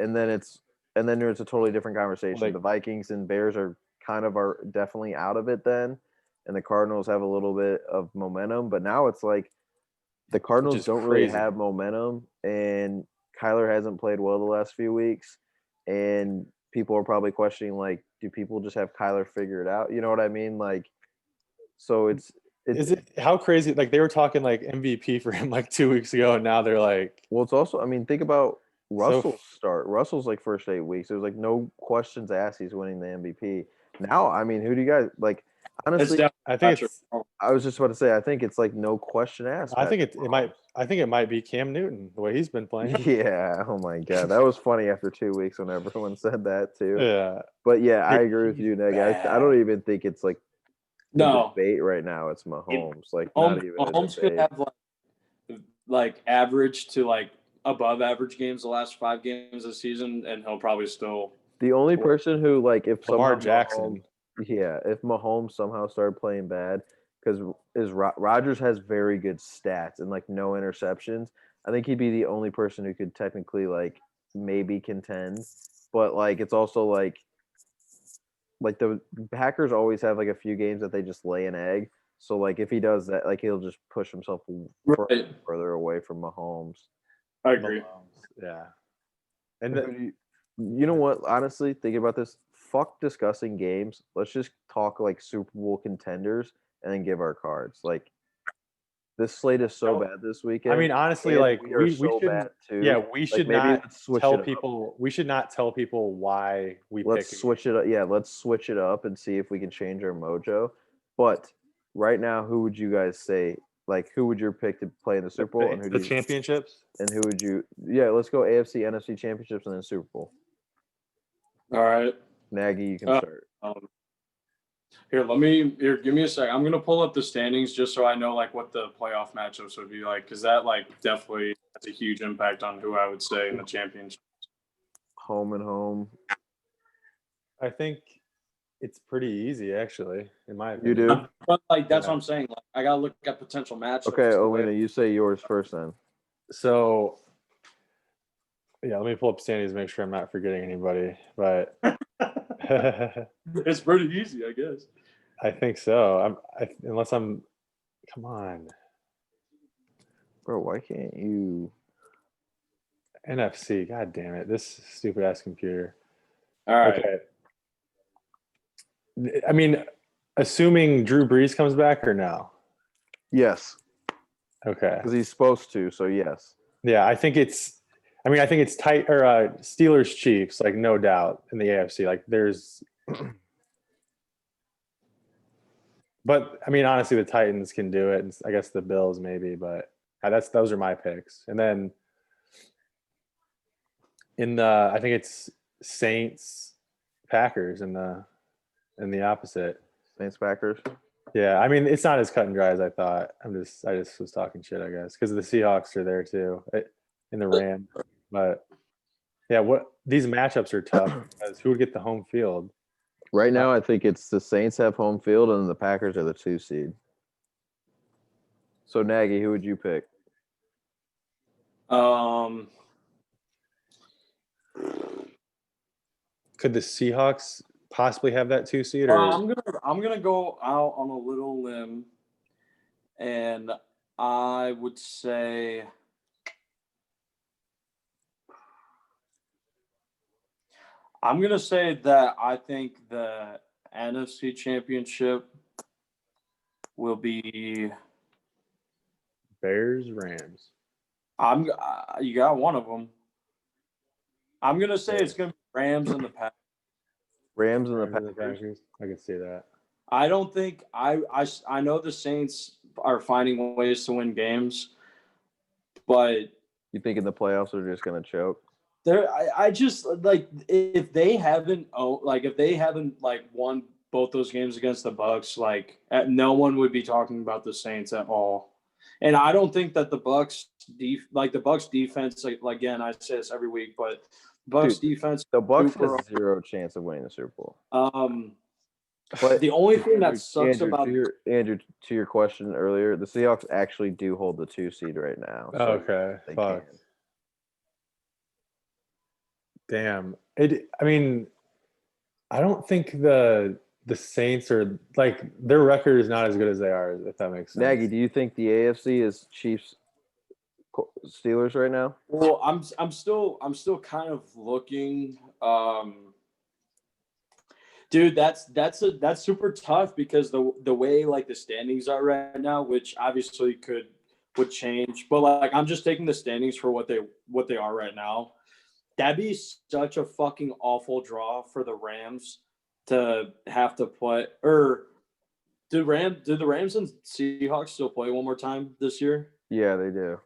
And then there's a totally different conversation. Like- The Vikings and Bears are definitely out of it then, and the Cardinals have a little bit of momentum. But now it's like the Cardinals is don't really crazy. have momentum, and Kyler hasn't played well the last few weeks, and people are probably questioning like, do people just have Kyler figured out? You know what I mean? Like, so it's is it how crazy? Like they were talking like MVP for him like 2 weeks ago, and now they're like, well, it's also, I mean, think about Russell's f- start. Russell's like first 8 weeks. There's like no questions asked. He's winning the MVP. Now, I mean, who do you guys like? it's Honestly, definitely I think Patrick it's. Mahomes. I was just about to say, I think it's like no question asked. I think Patrick it might. I think it might be Cam Newton the way he's been playing. Mahomes. Yeah. Oh my God, that was funny after 2 weeks when everyone said that too. Yeah. But yeah, I Dude, agree with he's you, Neg. I bad. don't even think it's like the No, debate right now. It's Mahomes. Like not even a Mahomes could debate. have like average to like above average games the last 5 games of the season, and he'll probably still. The only person who like if Lamar somehow Jackson. if Mahomes somehow started playing bad, because Rodgers has very good stats and like no interceptions. I think he'd be the only person who could technically like maybe contend, but like it's also like the Packers always have like a few games that they just lay an egg. So like if he does that, like he'll just push himself Right. further away from Mahomes. I agree. Yeah. And You know what? Honestly, thinking about this, fuck discussing games. Let's just talk like Super Bowl contenders and then give our cards. Like this slate is so bad this weekend. I mean, honestly, and like we are we so shouldn't. bad too. Yeah, we Like, should maybe not let's switch tell it up. people. We should not tell people why we Let's pick. switch it up. Yeah, let's switch it up and see if we can change our mojo. But right now, who would you guys say? Like, who would your pick to play in the Super Bowl? And who The championships. and who would you? Yeah, let's go AFC, NFC championships, and then Super Bowl. All right. Nagy, you can Uh, start. Here, give me a sec. I'm gonna pull up the standings just so I know like what the playoff matchups would be like, because that like definitely has a huge impact on who I would say in the championship. Home and home. I think it's pretty easy, actually, in my You opinion. do? But like that's Yeah. what I'm saying. Like I gotta look at potential matchups. Okay, the way- Olena, you say yours first then. So, yeah, let me pull up standings, make sure I'm not forgetting anybody. But It's pretty easy, I guess. I think so. Unless I'm. Come on, Bro, why can't you? NFC. God damn it! This stupid ass computer. All right. Okay. I mean, assuming Drew Brees comes back or no? Yes, Okay. because he's supposed to, so yes. Yeah, I think it's tight or Steelers Chiefs, like no doubt in the AFC. Like there's but I mean honestly the Titans can do it and I guess the Bills maybe, but those are my picks. And then I think it's Saints Packers in the opposite. Saints Packers. Yeah, I mean it's not as cut and dry as I thought. I just was talking shit, I guess, because the Seahawks are there too in the Rams. But yeah, these matchups are tough because who would get the home field? Right now, I think it's the Saints have home field and the Packers are the 2 seed. So Nagy, who would you pick? Could the Seahawks possibly have that 2 seed? Or I'm gonna go out on a little limb, and I would say I'm gonna say that I think the NFC Championship will be. Bears, Rams? You got one of them. I'm gonna say it's gonna be Rams and the Packers. Rams and the Rams and the Packers. Packers? I can see that. I don't think I know the Saints are finding ways to win games, but You think in the playoffs they're just gonna choke? I just like if they haven't won both those games against the Bucks, like no one would be talking about the Saints at all. And I don't think that the Bucks defense, like again, I say this every week, but Bucks defense. The Bucks has zero chance of winning the Super Bowl. But the only thing that sucks Andrew, about to your question earlier, the Seahawks actually do hold the 2 seed right now. So Okay. they Fuck. can. Damn. I mean, I don't think the Saints are like their record is not as good as they are, if that makes sense. Nagy, do you think the AFC is Chiefs Steelers right now? Well, I'm still kind of looking. Dude, that's super tough because the way like the standings are right now, which obviously would change, but like I'm just taking the standings for what they are right now. That'd be such a fucking awful draw for the Rams to have to play. Or do the Rams and Seahawks still play one more time this year? Yeah, they do.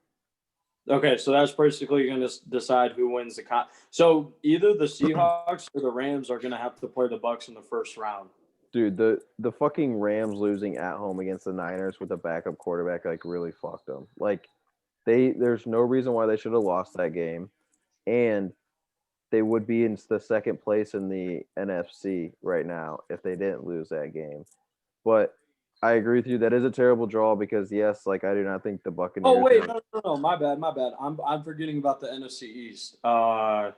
Okay, so that's basically going to decide who wins the So either the Seahawks or the Rams are going to have to play the Bucks in the first round. Dude, the fucking Rams losing at home against the Niners with a backup quarterback like really fucked them. Like there's no reason why they should have lost that game, and they would be in the second place in the NFC right now if they didn't lose that game. But I agree with you. That is a terrible draw because yes, like I do not think the Buccaneers. Oh wait, no, my bad. I'm forgetting about the NFC East. No,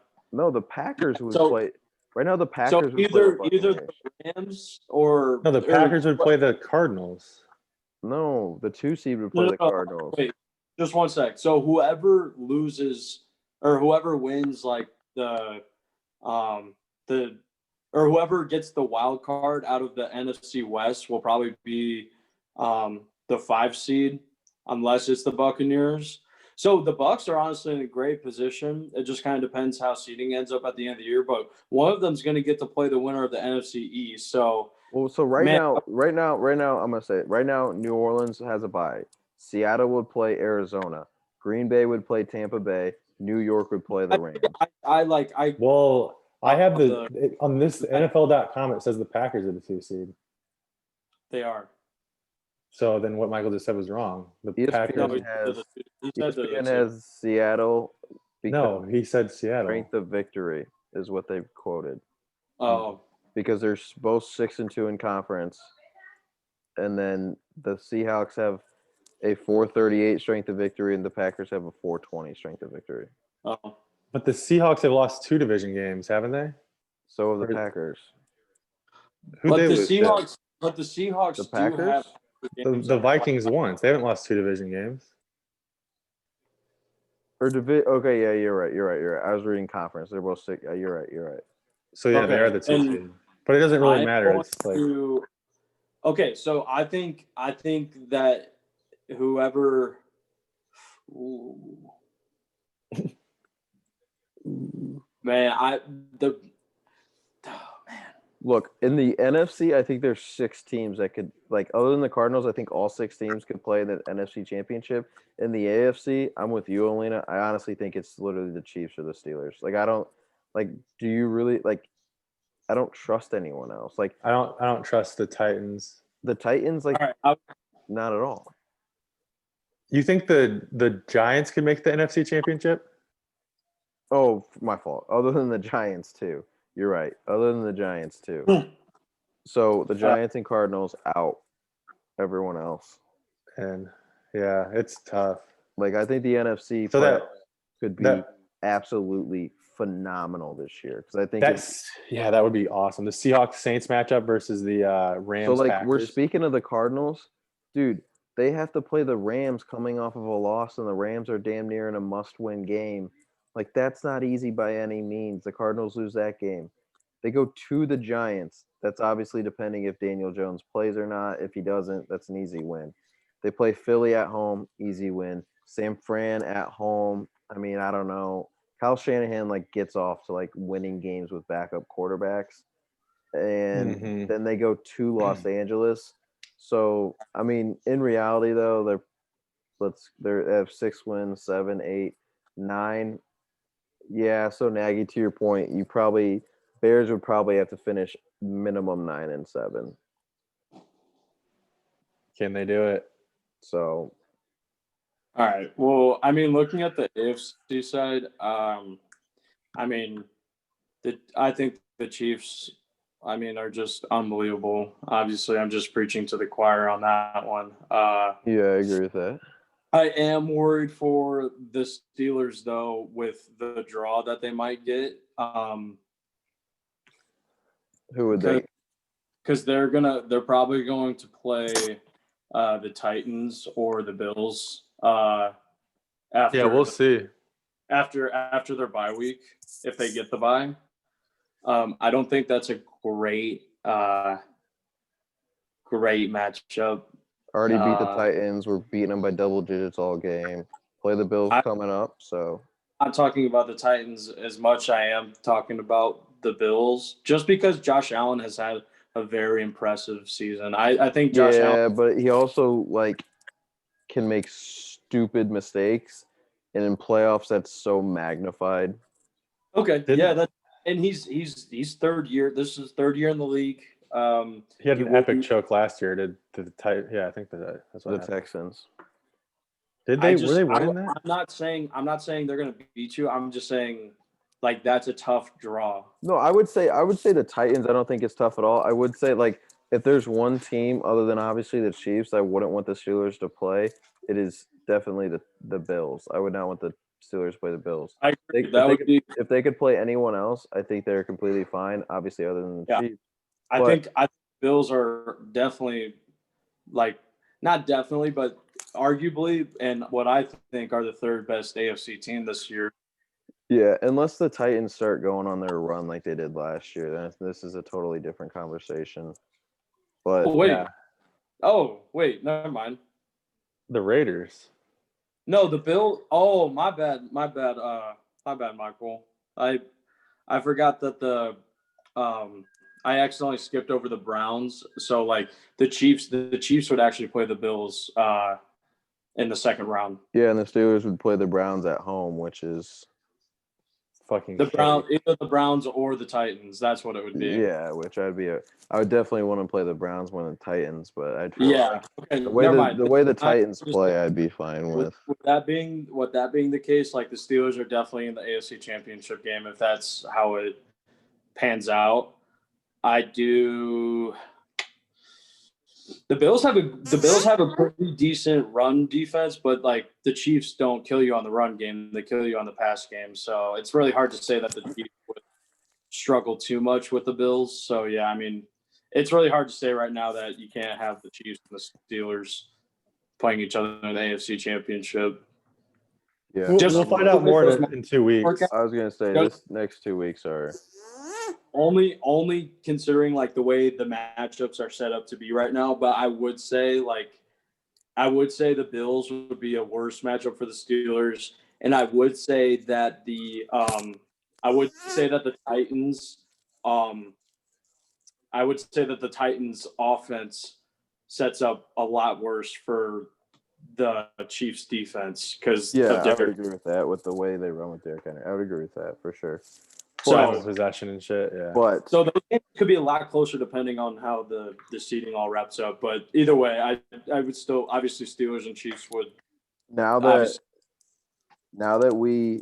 the Packers would play. Right now, the Packers so would play the either Buccaneers. the Rams or No, the Packers would play the Cardinals. No, the 2 seed would play the Cardinals. Wait, just one sec. So whoever loses or whoever wins, like or whoever gets the wild card out of the NFC West will probably be the 5 seed, unless it's the Buccaneers. So the Bucks are honestly in a great position. It just kind of depends how seeding ends up at the end of the year. But one of them's going to get to play the winner of the NFC East. So right now, I'm gonna say it. Right now, New Orleans has a bye. Seattle would play Arizona. Green Bay would play Tampa Bay. New York would play the Rams. I have on this NFL.com. It says the Packers are the 2 seed. They are. So then what Michael just said was wrong. The ESPN Packers. No, has he said they're the ESPN two. has Seattle No, because he said Seattle. strength of victory is what they've quoted. Oh, Because they're both 6-2 in conference, and then the Seahawks have a 438 strength of victory, and the Packers have a 420 strength of victory. oh. But the Seahawks have lost 2 division games, haven't they? So have the Or- Packers. Who But they the lose to? Seahawks, but the Seahawks The do Packers? have The Vikings once. They haven't lost 2 division games. Or okay, yeah, you're right. I was reading conference. They're both 6. You're right. So yeah, they Okay, are the 2 and seed. But it doesn't really I'm matter. going It's like to. Okay, so I think that whoever. Ooh. Man, Look, in the NFC, I think there's 6 teams that could, like, other than the Cardinals, I think all 6 teams could play in the NFC Championship. In the AFC, I'm with you, Alina. I honestly think it's literally the Chiefs or the Steelers. Like, I don't, like, do you really, like, I don't trust anyone else. Like, I don't trust the Titans. the Titans, like, all right, not at all. You think the Giants could make the NFC Championship? Oh, my fault. Other than the Giants, too. You're right. Other than the Giants, too. So the Giants and Cardinals out. Everyone else. And yeah, it's tough. Like, I think the NFC So playoffs that could be that absolutely phenomenal this year because I think it's that would be awesome. The Seahawks Saints matchup versus the Rams. so. Like, Packers. we're speaking of the Cardinals, dude. They have to play the Rams coming off of a loss, and the Rams are damn near in a must-win game. Like, that's not easy by any means. The Cardinals lose that game. They go to the Giants. That's obviously depending if Daniel Jones plays or not. If he doesn't, that's an easy win. They play Philly at home, easy win. San Fran at home. I mean, I don't know. Kyle Shanahan like gets off to like winning games with backup quarterbacks, and then they go to Los Angeles. So I mean, in reality though, they have 6 wins, 7, 8, 9. Yeah. So Nagy, to your point, Bears would probably have to finish minimum 9 and 7. Can they do it? So all right. Well, I mean, looking at the AFC side, I mean, I think the Chiefs, I mean, are just unbelievable. Obviously, I'm just preaching to the choir on that one. yeah, I agree with that. I am worried for the Steelers though with the draw that they might get. Who would they? Because they're probably going to play the Titans or the Bills after We'll see. after their bye week if they get the bye. I don't think that's a great matchup. Already beat the Titans. We're beating them by double digits all game. Play the Bills coming up. So I'm talking about the Titans as much I am talking about the Bills, just because Josh Allen has had a very impressive season. I think Josh Allen. Yeah, but he also like can make stupid mistakes, and in playoffs that's so magnified. Okay, and he's third year. This is third year in the league. He had an epic choke last year to the Titans. Yeah, I think that's what The happened. Texans. Did they? Were they winning that? I'm not saying they're going to beat you. I'm just saying, like, that's a tough draw. No, I would say the Titans. I don't think it's tough at all. I would say like if there's one team other than obviously the Chiefs, I wouldn't want the Steelers to play. It is definitely the Bills. I would not want the Steelers to play the Bills. I agree. If they could play anyone else, I think they're completely fine. Obviously, other than the Chiefs. I think Bills are definitely, like, not definitely, but arguably, and what I think are the third best AFC team this year. Yeah, unless the Titans start going on their run like they did last year, then this is a totally different conversation. But wait, never mind. The Raiders. No, the Bill. Oh, my bad, Michael. I forgot that I accidentally skipped over the Browns. So like the Chiefs would actually play the Bills in the second round. yeah, and the Steelers would play the Browns at home, which is fucking Either the Browns or the Titans. That's what it would be. Yeah, which I would definitely want to play the Browns more than Titans, but I'd feel Yeah. Okay. the way Never mind. the way the Titans play, I'd be fine with. With that being the case, like the Steelers are definitely in the AFC Championship game if that's how it pans out. I do. The Bills have a pretty decent run defense, but like the Chiefs don't kill you on the run game; they kill you on the pass game. So it's really hard to say that the Chiefs would struggle too much with the Bills. So yeah, I mean, it's really hard to say right now that you can't have the Chiefs and the Steelers playing each other in the AFC Championship. Yeah, We'll find out more in 2 weeks. I was gonna say this next 2 weeks are only considering like the way the matchups are set up to be right now. But I would say the Bills would be a worse matchup for the Steelers, and I would say that the Titans offense sets up a lot worse for the Chiefs defense because I would agree with that with the way they run with Derrick Henry. I would agree with that for sure. So possession and shit, yeah. But so the game could be a lot closer depending on how the seeding all wraps up. But either way, I would still obviously Steelers and Chiefs would. Now that we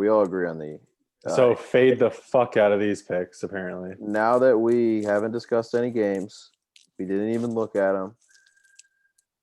all agree on the. So fade the fuck out of these picks. Apparently, now that we haven't discussed any games, we didn't even look at them.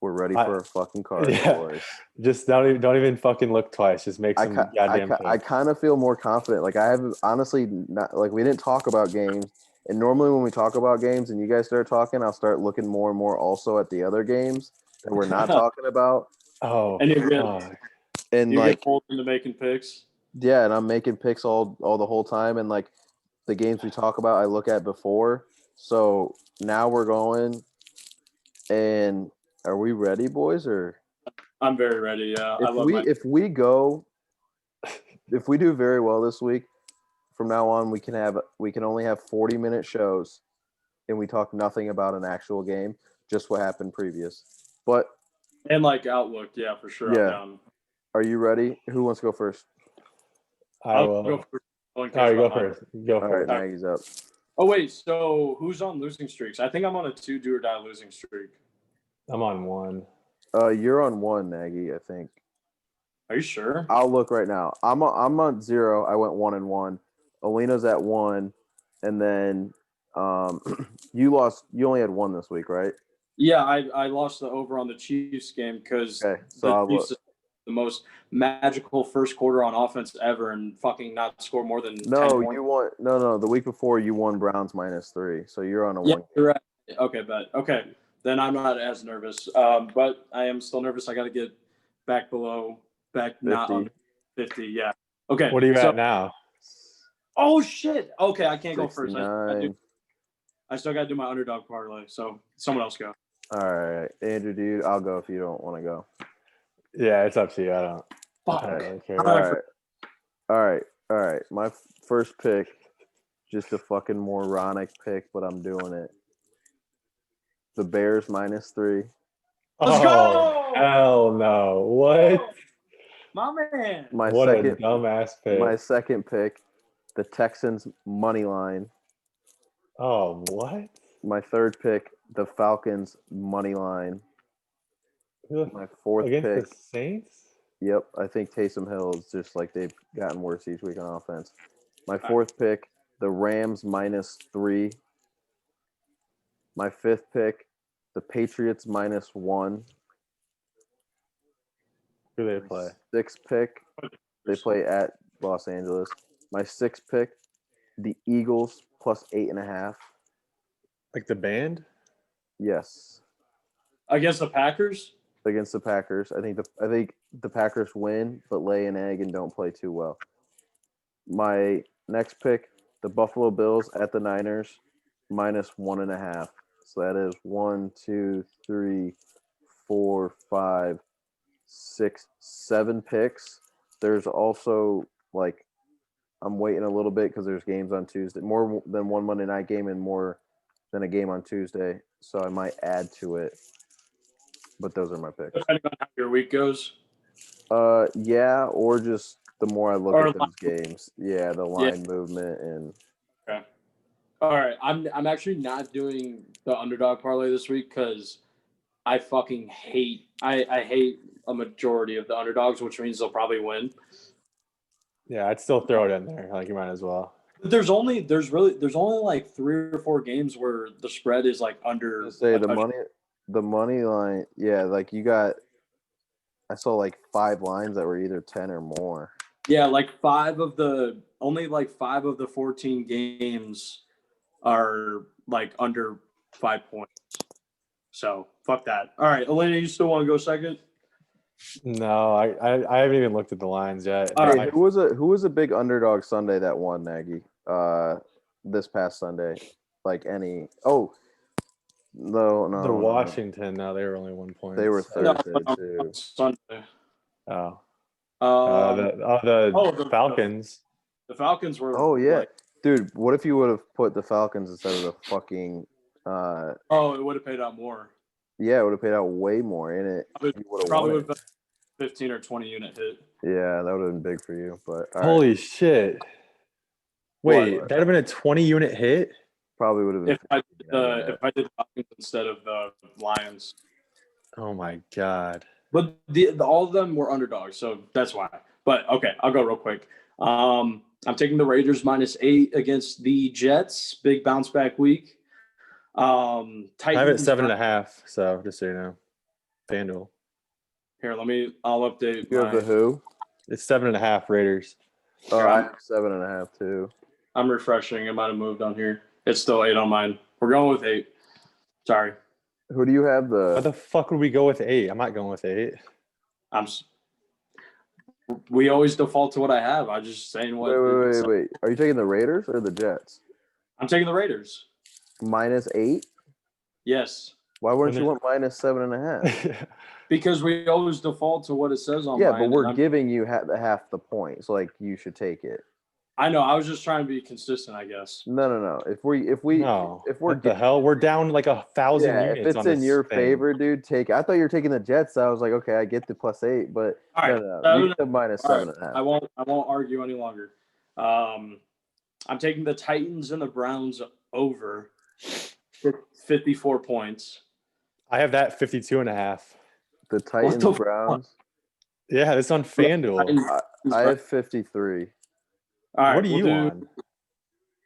We're ready for a fucking card, boys. Just don't even fucking look twice. Just make some goddamn picks. I kind of feel more confident. Like I have honestly not like we didn't talk about games, and normally when we talk about games and you guys start talking, I'll start looking more and more also at the other games that we're not talking about. Oh, and you like get pulled into making picks. Yeah, and I'm making picks all the whole time, and like the games we talk about, I look at before. So now we're going, and are we ready, boys? Or I'm very ready. Yeah, if we do very well this week, from now on we can only have 40-minute shows, and we talk nothing about an actual game, just what happened previous. But and like outlook, yeah, for sure. Yeah. Are you ready? Who wants to go first? I will. Go first. All right, go first. Go All first. right, Maggie's up. Oh wait, so who's on losing streaks? I think I'm on a 2 do or die losing streak. I'm on 1. You're on 1, Nagy, I think. Are you sure? I'll look right now. I'm on 0. I went 1-1. Alina's at 1, and then you lost. You only had 1 this week, right? Yeah, I lost the over on the Chiefs game because the Chiefs the most magical first quarter on offense ever and fucking not score more than 10 points. You won. No. The week before you won Browns -3, so you're on a 1. You're right. Okay, then I'm not as nervous. But I am still nervous. I got to get back 50. Not under 50. Yeah. Okay. What are you at now? Oh shit. Okay, I can't 69. go first. I still got to do my underdog parlay. So someone else go. All right, Andrew, dude. I'll go if you don't want to go. Yeah, it's up to you. I don't. Fuck. I don't really care. All right. My first pick, just a fucking moronic pick, but I'm doing it. The Bears -3. Let's go! Hell no! What? My man. A dumbass pick. My second pick, the Texans money line. Oh, what? My third pick, the Falcons money line. My fourth Against pick, the Saints? Yep, I think Taysom Hill is just like they've gotten worse each week on offense. My fourth pick, the Rams -3. My fifth pick, the Patriots -1. Who do they play? Sixth pick, they play at Los Angeles. My sixth pick, the Eagles +8.5. Like the band? Yes, Against the Packers? against the Packers. I think the Packers win, but lay an egg and don't play too well. My next pick, the Buffalo Bills at the Niners -1.5. So that is 1, 2, 3, 4, 5, 6, 7 picks. There's also like I'm waiting a little bit because there's games on Tuesday, more than one Monday night game and more than a game on Tuesday. So I might add to it. But those are my picks. Depending on how your week goes. Yeah, or just the more I look Or at those games. Yeah, the line movement and Okay. All right. I'm actually not doing the underdog parlay this week because I fucking hate I hate a majority of the underdogs, which means they'll probably win. Yeah, I'd still throw it in there. Like you might as well. But there's only like 3 or 4 games where the spread is like under. say a the touchdown. money line. Yeah, like you got. I saw like 5 lines that were either 10 or more. Yeah, like 5 of the 14 games are like under 5 points. So fuck that. All right, Elena, you still want to go second? No, I haven't even looked at the lines yet. All Hey, right. who was a big underdog Sunday that won, Nagy? This past Sunday, like any? Oh, no, The Washington. No, they were only 1 point. They were No, Thursday too. Sunday. Oh, Um, the Falcons. The Falcons were. Oh yeah, like, dude. What if you would have put the Falcons instead of the fucking? it would have paid out more. Yeah, it would have paid out way more in it. Probably would have been 15 or 20 unit hit. Yeah, that would have been big for you. But Holy shit! Wait, What? that'd have been a 20-unit hit. Probably would have been. If I did Falcons instead of the Lions. Oh my god! But all of them were underdogs, so that's why. But okay, I'll go real quick. I'm taking the Raiders -8 against the Jets. Big bounce back week. Titans, I have it 7.5. So just so you know, FanDuel. Here, I'll update. You have the who? It's 7.5 Raiders. Oh, I have 7.5 too. I'm refreshing. It might have moved on here. It's still 8 on mine. We're going with 8. Sorry. Who do you have Why the fuck would we go with 8? I'm not going with 8. We always default to what I have. I'm just saying what. Wait. Are you taking the Raiders or the Jets? I'm taking the Raiders. -8? Yes. Why wouldn't you want -7.5? Because we always default to what it says on mine. But we're giving you half the point, so like you should take it. I know. I was just trying to be consistent, I guess. No. If we're what the hell, we're down like 1,000 units. If it's in your favor, dude, take it. I thought you were taking the Jets. I was like, okay, I get the +8, but all right, no. You get the -7.5. Right. I won't argue any longer. I'm taking the Titans and the Browns over 54 points. I have that 52.5. The Titans, Browns. Yeah, it's on FanDuel. I have 53. All right, what are you on?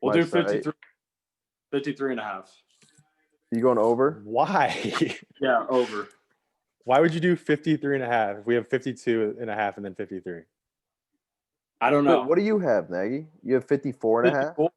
We'll do 53 and a half. You going over? Why? Yeah, over. Why would you do 53.5 if we have 52.5 and then 53? I don't know. Wait, what do you have, Nagy? You have 54.5?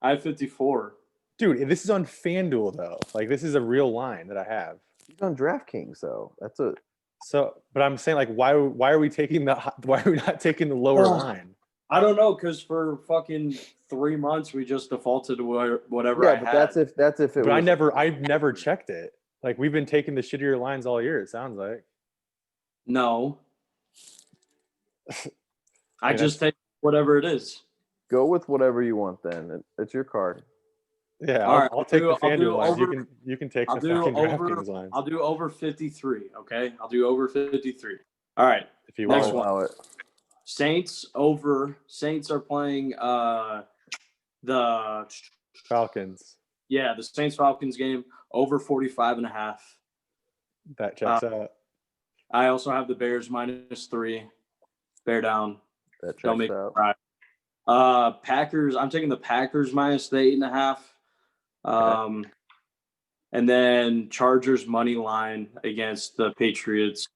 I have 54. Dude, this is on FanDuel though. Like this is a real line that I have. He's on DraftKings though. But I'm saying like why are we not taking the lower line? I don't know, because for fucking 3 months we just defaulted to whatever I had. That's if it But was. I've never checked it. Like we've been taking the shittier lines all year, it sounds like. No. I just take whatever it is. Go with whatever you want then. It's your card. Yeah, All right, I'll take the FanDuel line. You can take the fucking DraftKings lines. I'll do over 53, okay? I'll do over 53. All right. If you Next want. one. Saints over. Saints are playing the Falcons. Yeah, the Saints-Falcons game over 45.5. That checks out. I also have the Bears -3. Bear down. That checks Don't make out. me cry. Packers. I'm taking the Packers -8.5. And then Chargers money line against the Patriots.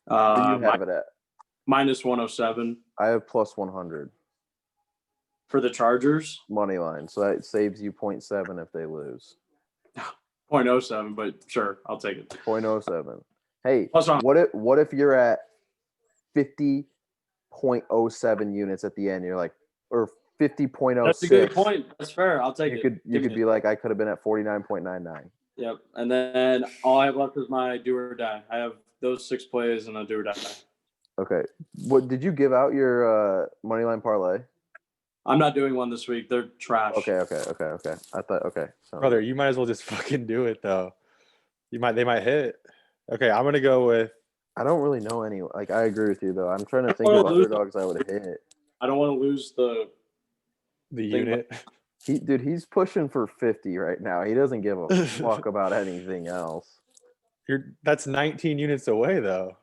What do you have it at? -107 I have +100 for the Chargers. money line, so that saves you 0.7 if they lose. 0.07, but sure, I'll take it. 0.07. Hey, Plus one. what if you're at 50.07 units at the end? You're like, or 50.06. That's a good point. That's fair. I'll take it. You could be like, I could have been at 49.99. Yep. And then all I have left is my do or die. I have those 6 plays and a do or die. Okay. What did you give out your money line parlay? I'm not doing one this week. They're trash. Okay. I thought Brother, you might as well just fucking do it though. They might hit. Okay, I'm gonna go with I don't really know any. Like, I agree with you though. I'm trying to think wanna of lose- underdogs I would hit. I don't want to lose the. unit. He's pushing for 50 right now. He doesn't give a fuck about anything else. That's 19 units away though.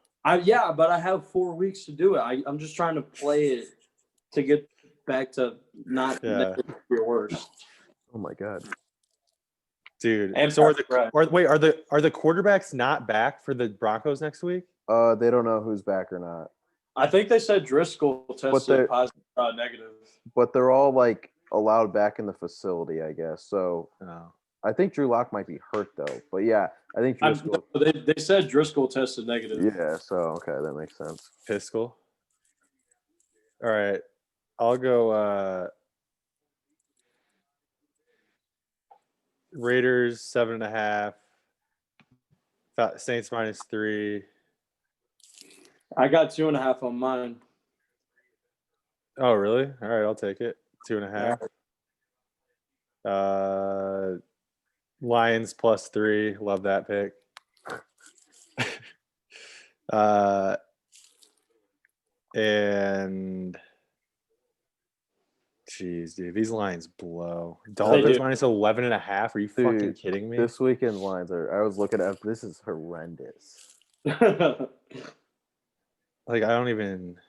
Yeah, but I have 4 weeks to do it. I'm just trying to play it to get back to not Yeah. your worst. Oh my god. Dude. And So are right. the quarterbacks not back for the Broncos next week? They don't know who's back or not. I think they said Driscoll tested positive, negative. But they're all like allowed back in the facility, I guess. So Oh. I think Drew Lock might be hurt though. But yeah, I think Driscoll. They said Driscoll tested negative. Yeah, so okay, that makes sense. Piskel. All right. I'll go Raiders 7.5. Saints -3. I got 2.5 on mine. Oh, really? All right, I'll take it. 2.5. Lions +3. Love that pick. And jeez, dude, these lines blow. Dolphins -11.5. Are you fucking kidding me? This weekend's lines are. I was looking at. This is horrendous. Like, I don't even.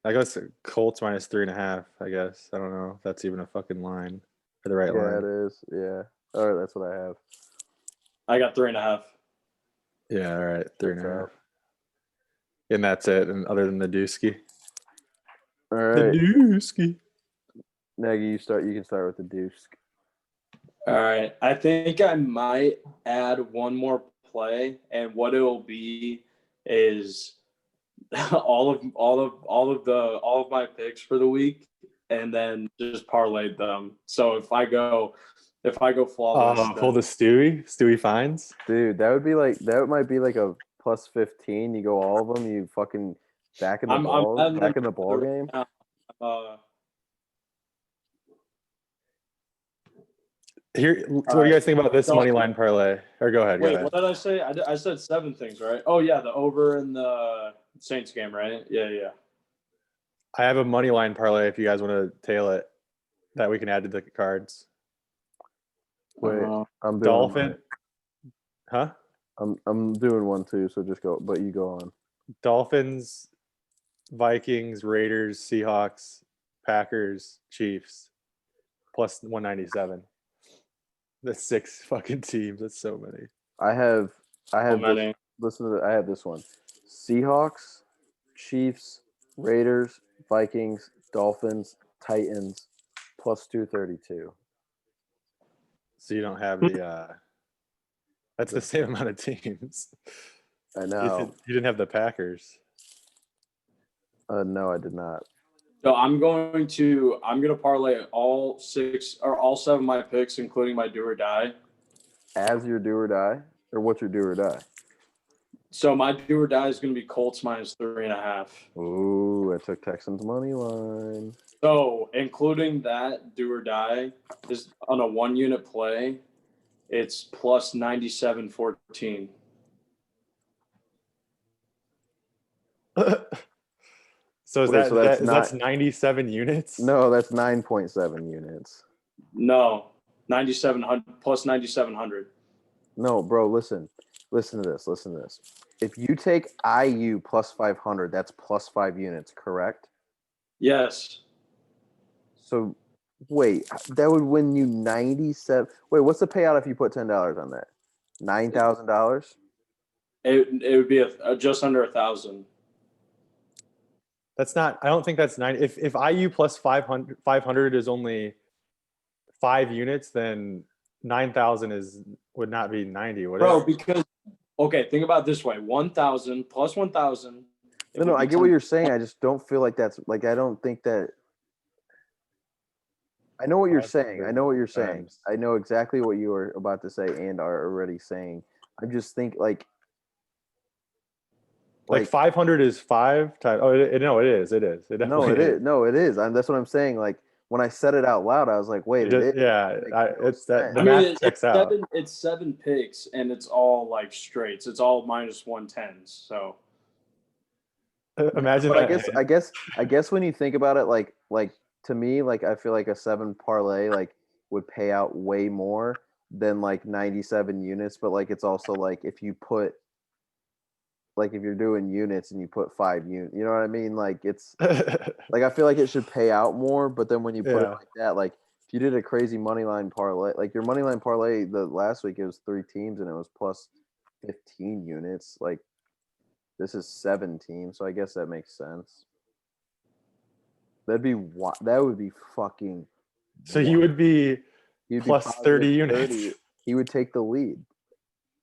I guess Colts -3.5. I guess I don't know if that's even a fucking line or the right line. Yeah, it is. Yeah. All right, that's what I have. I got 3.5. Yeah, all right, 3.5. out. And that's it. And other than the Dusky. All The right, Dusky. Nagy, you start. You can start with the Deuce. All right. I think I might add one more play, and what it will be is all of my picks for the week, and then just parlayed them. So if I go flawless, Pull the Stewie finds. Dude, that might be like a +15. You go all of them. You fucking back in the ball game. Here, what do you guys think about this money line parlay? Or go ahead. Wait, what did I say? I said 7 things, right? Oh yeah, the over in the Saints game, right? Yeah. I have a money line parlay if you guys want to tail it that we can add to the cards. Wait, I'm doing Dolphin. Huh? I'm doing one too, so just go. But you go on. Dolphins, Vikings, Raiders, Seahawks, Packers, Chiefs, +197. That's 6 fucking teams. That's so many. I have. many? Listen to. I have this one: Seahawks, Chiefs, Raiders, Vikings, Dolphins, Titans, +232. So you don't have the. That's the same amount of teams. I know. You didn't have the Packers. No, I did not. So I'm gonna parlay all 6 or all 7 of my picks, including my do or die. As your do or die, or what's your do or die? So my do or die is gonna be Colts -3.5. Ooh, I took Texans money line. So including that do or die is on a 1 unit play, it's +97.14. So is that's 97 units? No, that's 9.7 units. No, 9,700 +9,700. No, bro, listen to this. If you take IU +500, that's +5 units, correct? Yes. So, wait, that would win you 97. Wait, what's the payout if you put $10 on that? $9,000? It would be just under 1,000. That's not. I don't think that's 9. If IU +500 is only 5 units, then 9,000 would not be 90. Would Bro, it? because think about it this way: 1,000 plus 1,000. No, I get what you're saying. I just don't feel like that's like. I don't think that. I know what you're saying. I know exactly what you are about to say and are already saying. I just think like 500 is 5 times. Oh, no, it is. It is. It no, it is. No, it is. That's what I'm saying. Like when I said it out loud, I was like, "Wait, yeah, it's that. The I mean, math checks out. It's 7 picks, and it's all like straights. It's all -110s. So Imagine But that. I guess when you think about it, like to me, like I feel like a 7 parlay like would pay out way more than like 97 units. But like it's also like if you put like if you're doing units and you put 5 units, you know what I mean? Like it's like I feel like it should pay out more. But then when you put it Yeah. like that, like if you did a crazy money line parlay, like your money line parlay the last week it was 3 teams and it was plus 15 units. Like this is 7 teams, so I guess that makes sense. That would be fucking. So he would be He'd be plus 30 positive units. 30. He would take the lead.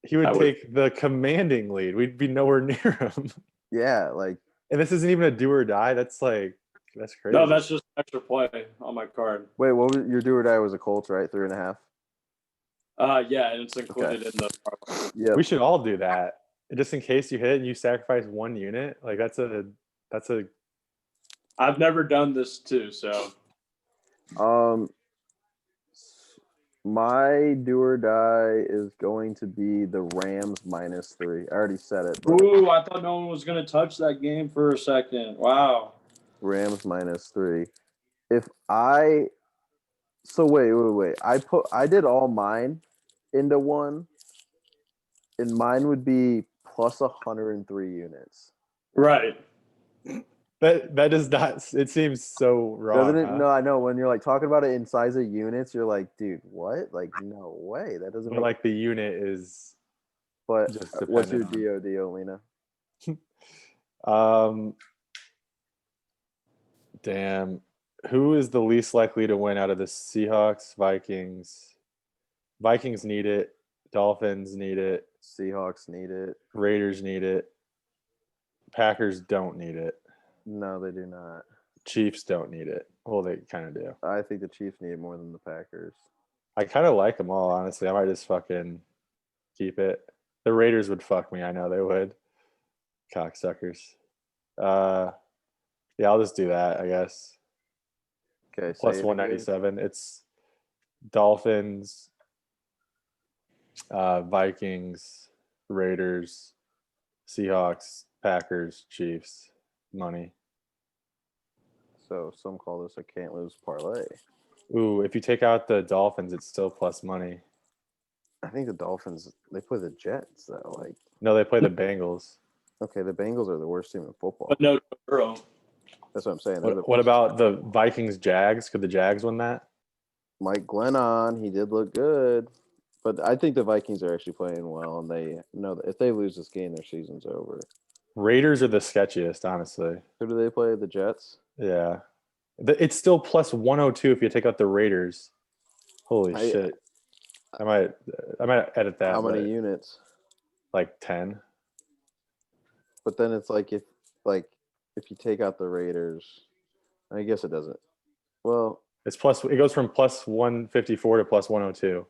He would take the commanding lead. We'd be nowhere near him. Yeah, like And this isn't even a do or die. That's crazy. No, that's just extra play on my card. wait, what was your do or die was a Colts, right? 3.5. Yeah, and it's included in the parlay. Yeah, We should all do that. Just in case you hit and you sacrifice 1 unit. Like that's a I've never done this too, so my do or die is going to be the Rams -3. I already said it. But ooh, I thought no one was gonna touch that game for a second. Wow. Rams -3. If I so wait. I did all mine into one, and mine would be plus 103 units. Right. that does not. It seems so wrong. Doesn't it? Huh? No, I know. When you're like talking about it in size of units, you're like, dude, what? Like, no way. That doesn't But make. like the unit is But just what's your dependent DOD, Lena? Damn. Who is the least likely to win out of the Seahawks, Vikings? Vikings need it. Dolphins need it. Seahawks need it. Raiders need it. Packers don't need it. No, they do not. Chiefs don't need it. Well, they kind of do. I think the Chiefs need it more than the Packers. I kind of like them all, honestly. I might just fucking keep it. The Raiders would fuck me. I know they would. Cocksuckers. Yeah, I'll just do that, I guess. Okay, Plus say it 197. It's Dolphins, Vikings, Raiders, Seahawks, Packers, Chiefs, money. So some call this a can't lose parlay. Ooh, if you take out the Dolphins, it's still plus money. I think the Dolphins they play the Jets though. Like, No, they play the Bengals. okay, the Bengals are the worst team in football. But no Burrow. That's what I'm saying. What about the Vikings Jags? Could the Jags win that? Mike Glennon? He did look good, but I think the Vikings are actually playing well, and they know that if they lose this game, their season's over. Raiders are the sketchiest, honestly. Who do they play? The Jets. Yeah. It's still plus 102 if you take out the Raiders. Holy shit. I might edit that. How many units? Like 10. But then it's like if you take out the Raiders, I guess it doesn't. Well, It goes from plus 154 to plus 102.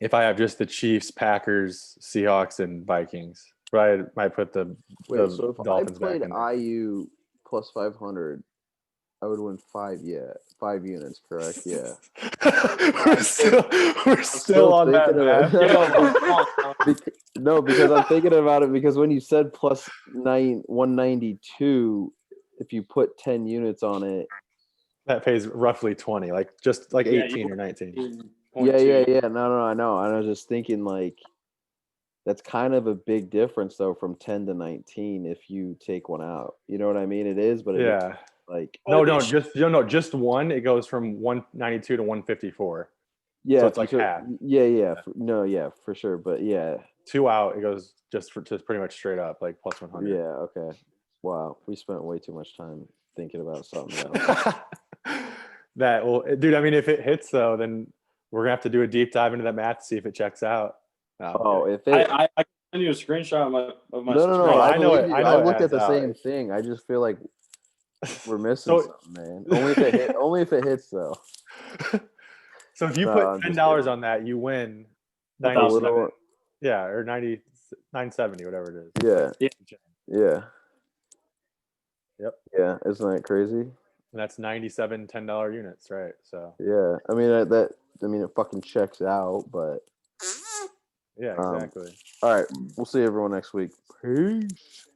If I have just the Chiefs, Packers, Seahawks, and Vikings. But I might put the so if Dolphins I played back in there. IU plus 500, I would win 5 units, correct? Yeah. we're still on that math. No, because I'm thinking about it because when you said plus 192, if you put 10 units on it, That pays roughly 20, like just like 18 or 19. Yeah. No, I know. I was just thinking like that's kind of a big difference though from 10 to 19 if you take one out. You know what I mean? It is, but Yeah. Like just one. It goes from 192 to 154. Yeah, so it's like half. Yeah. For sure. But yeah, 2 out, it goes just pretty much straight up, like plus 100. Yeah. Okay. Wow, we spent way too much time thinking about something else. Dude. I mean, if it hits though, then we're gonna have to do a deep dive into that math to see if it checks out. If it, I can send you a screenshot of my. No. I know it. I looked at the adds same out. thing. I just feel like we're missing something, man. Only if it hits though. So if you put $10 on that, you win 97. Yeah, or 970, whatever it is. Yeah. Yep. Yeah, isn't that crazy? And that's 97 $10 units, right? So yeah, I mean it fucking checks out, but yeah, exactly. All right, we'll see everyone next week. Peace.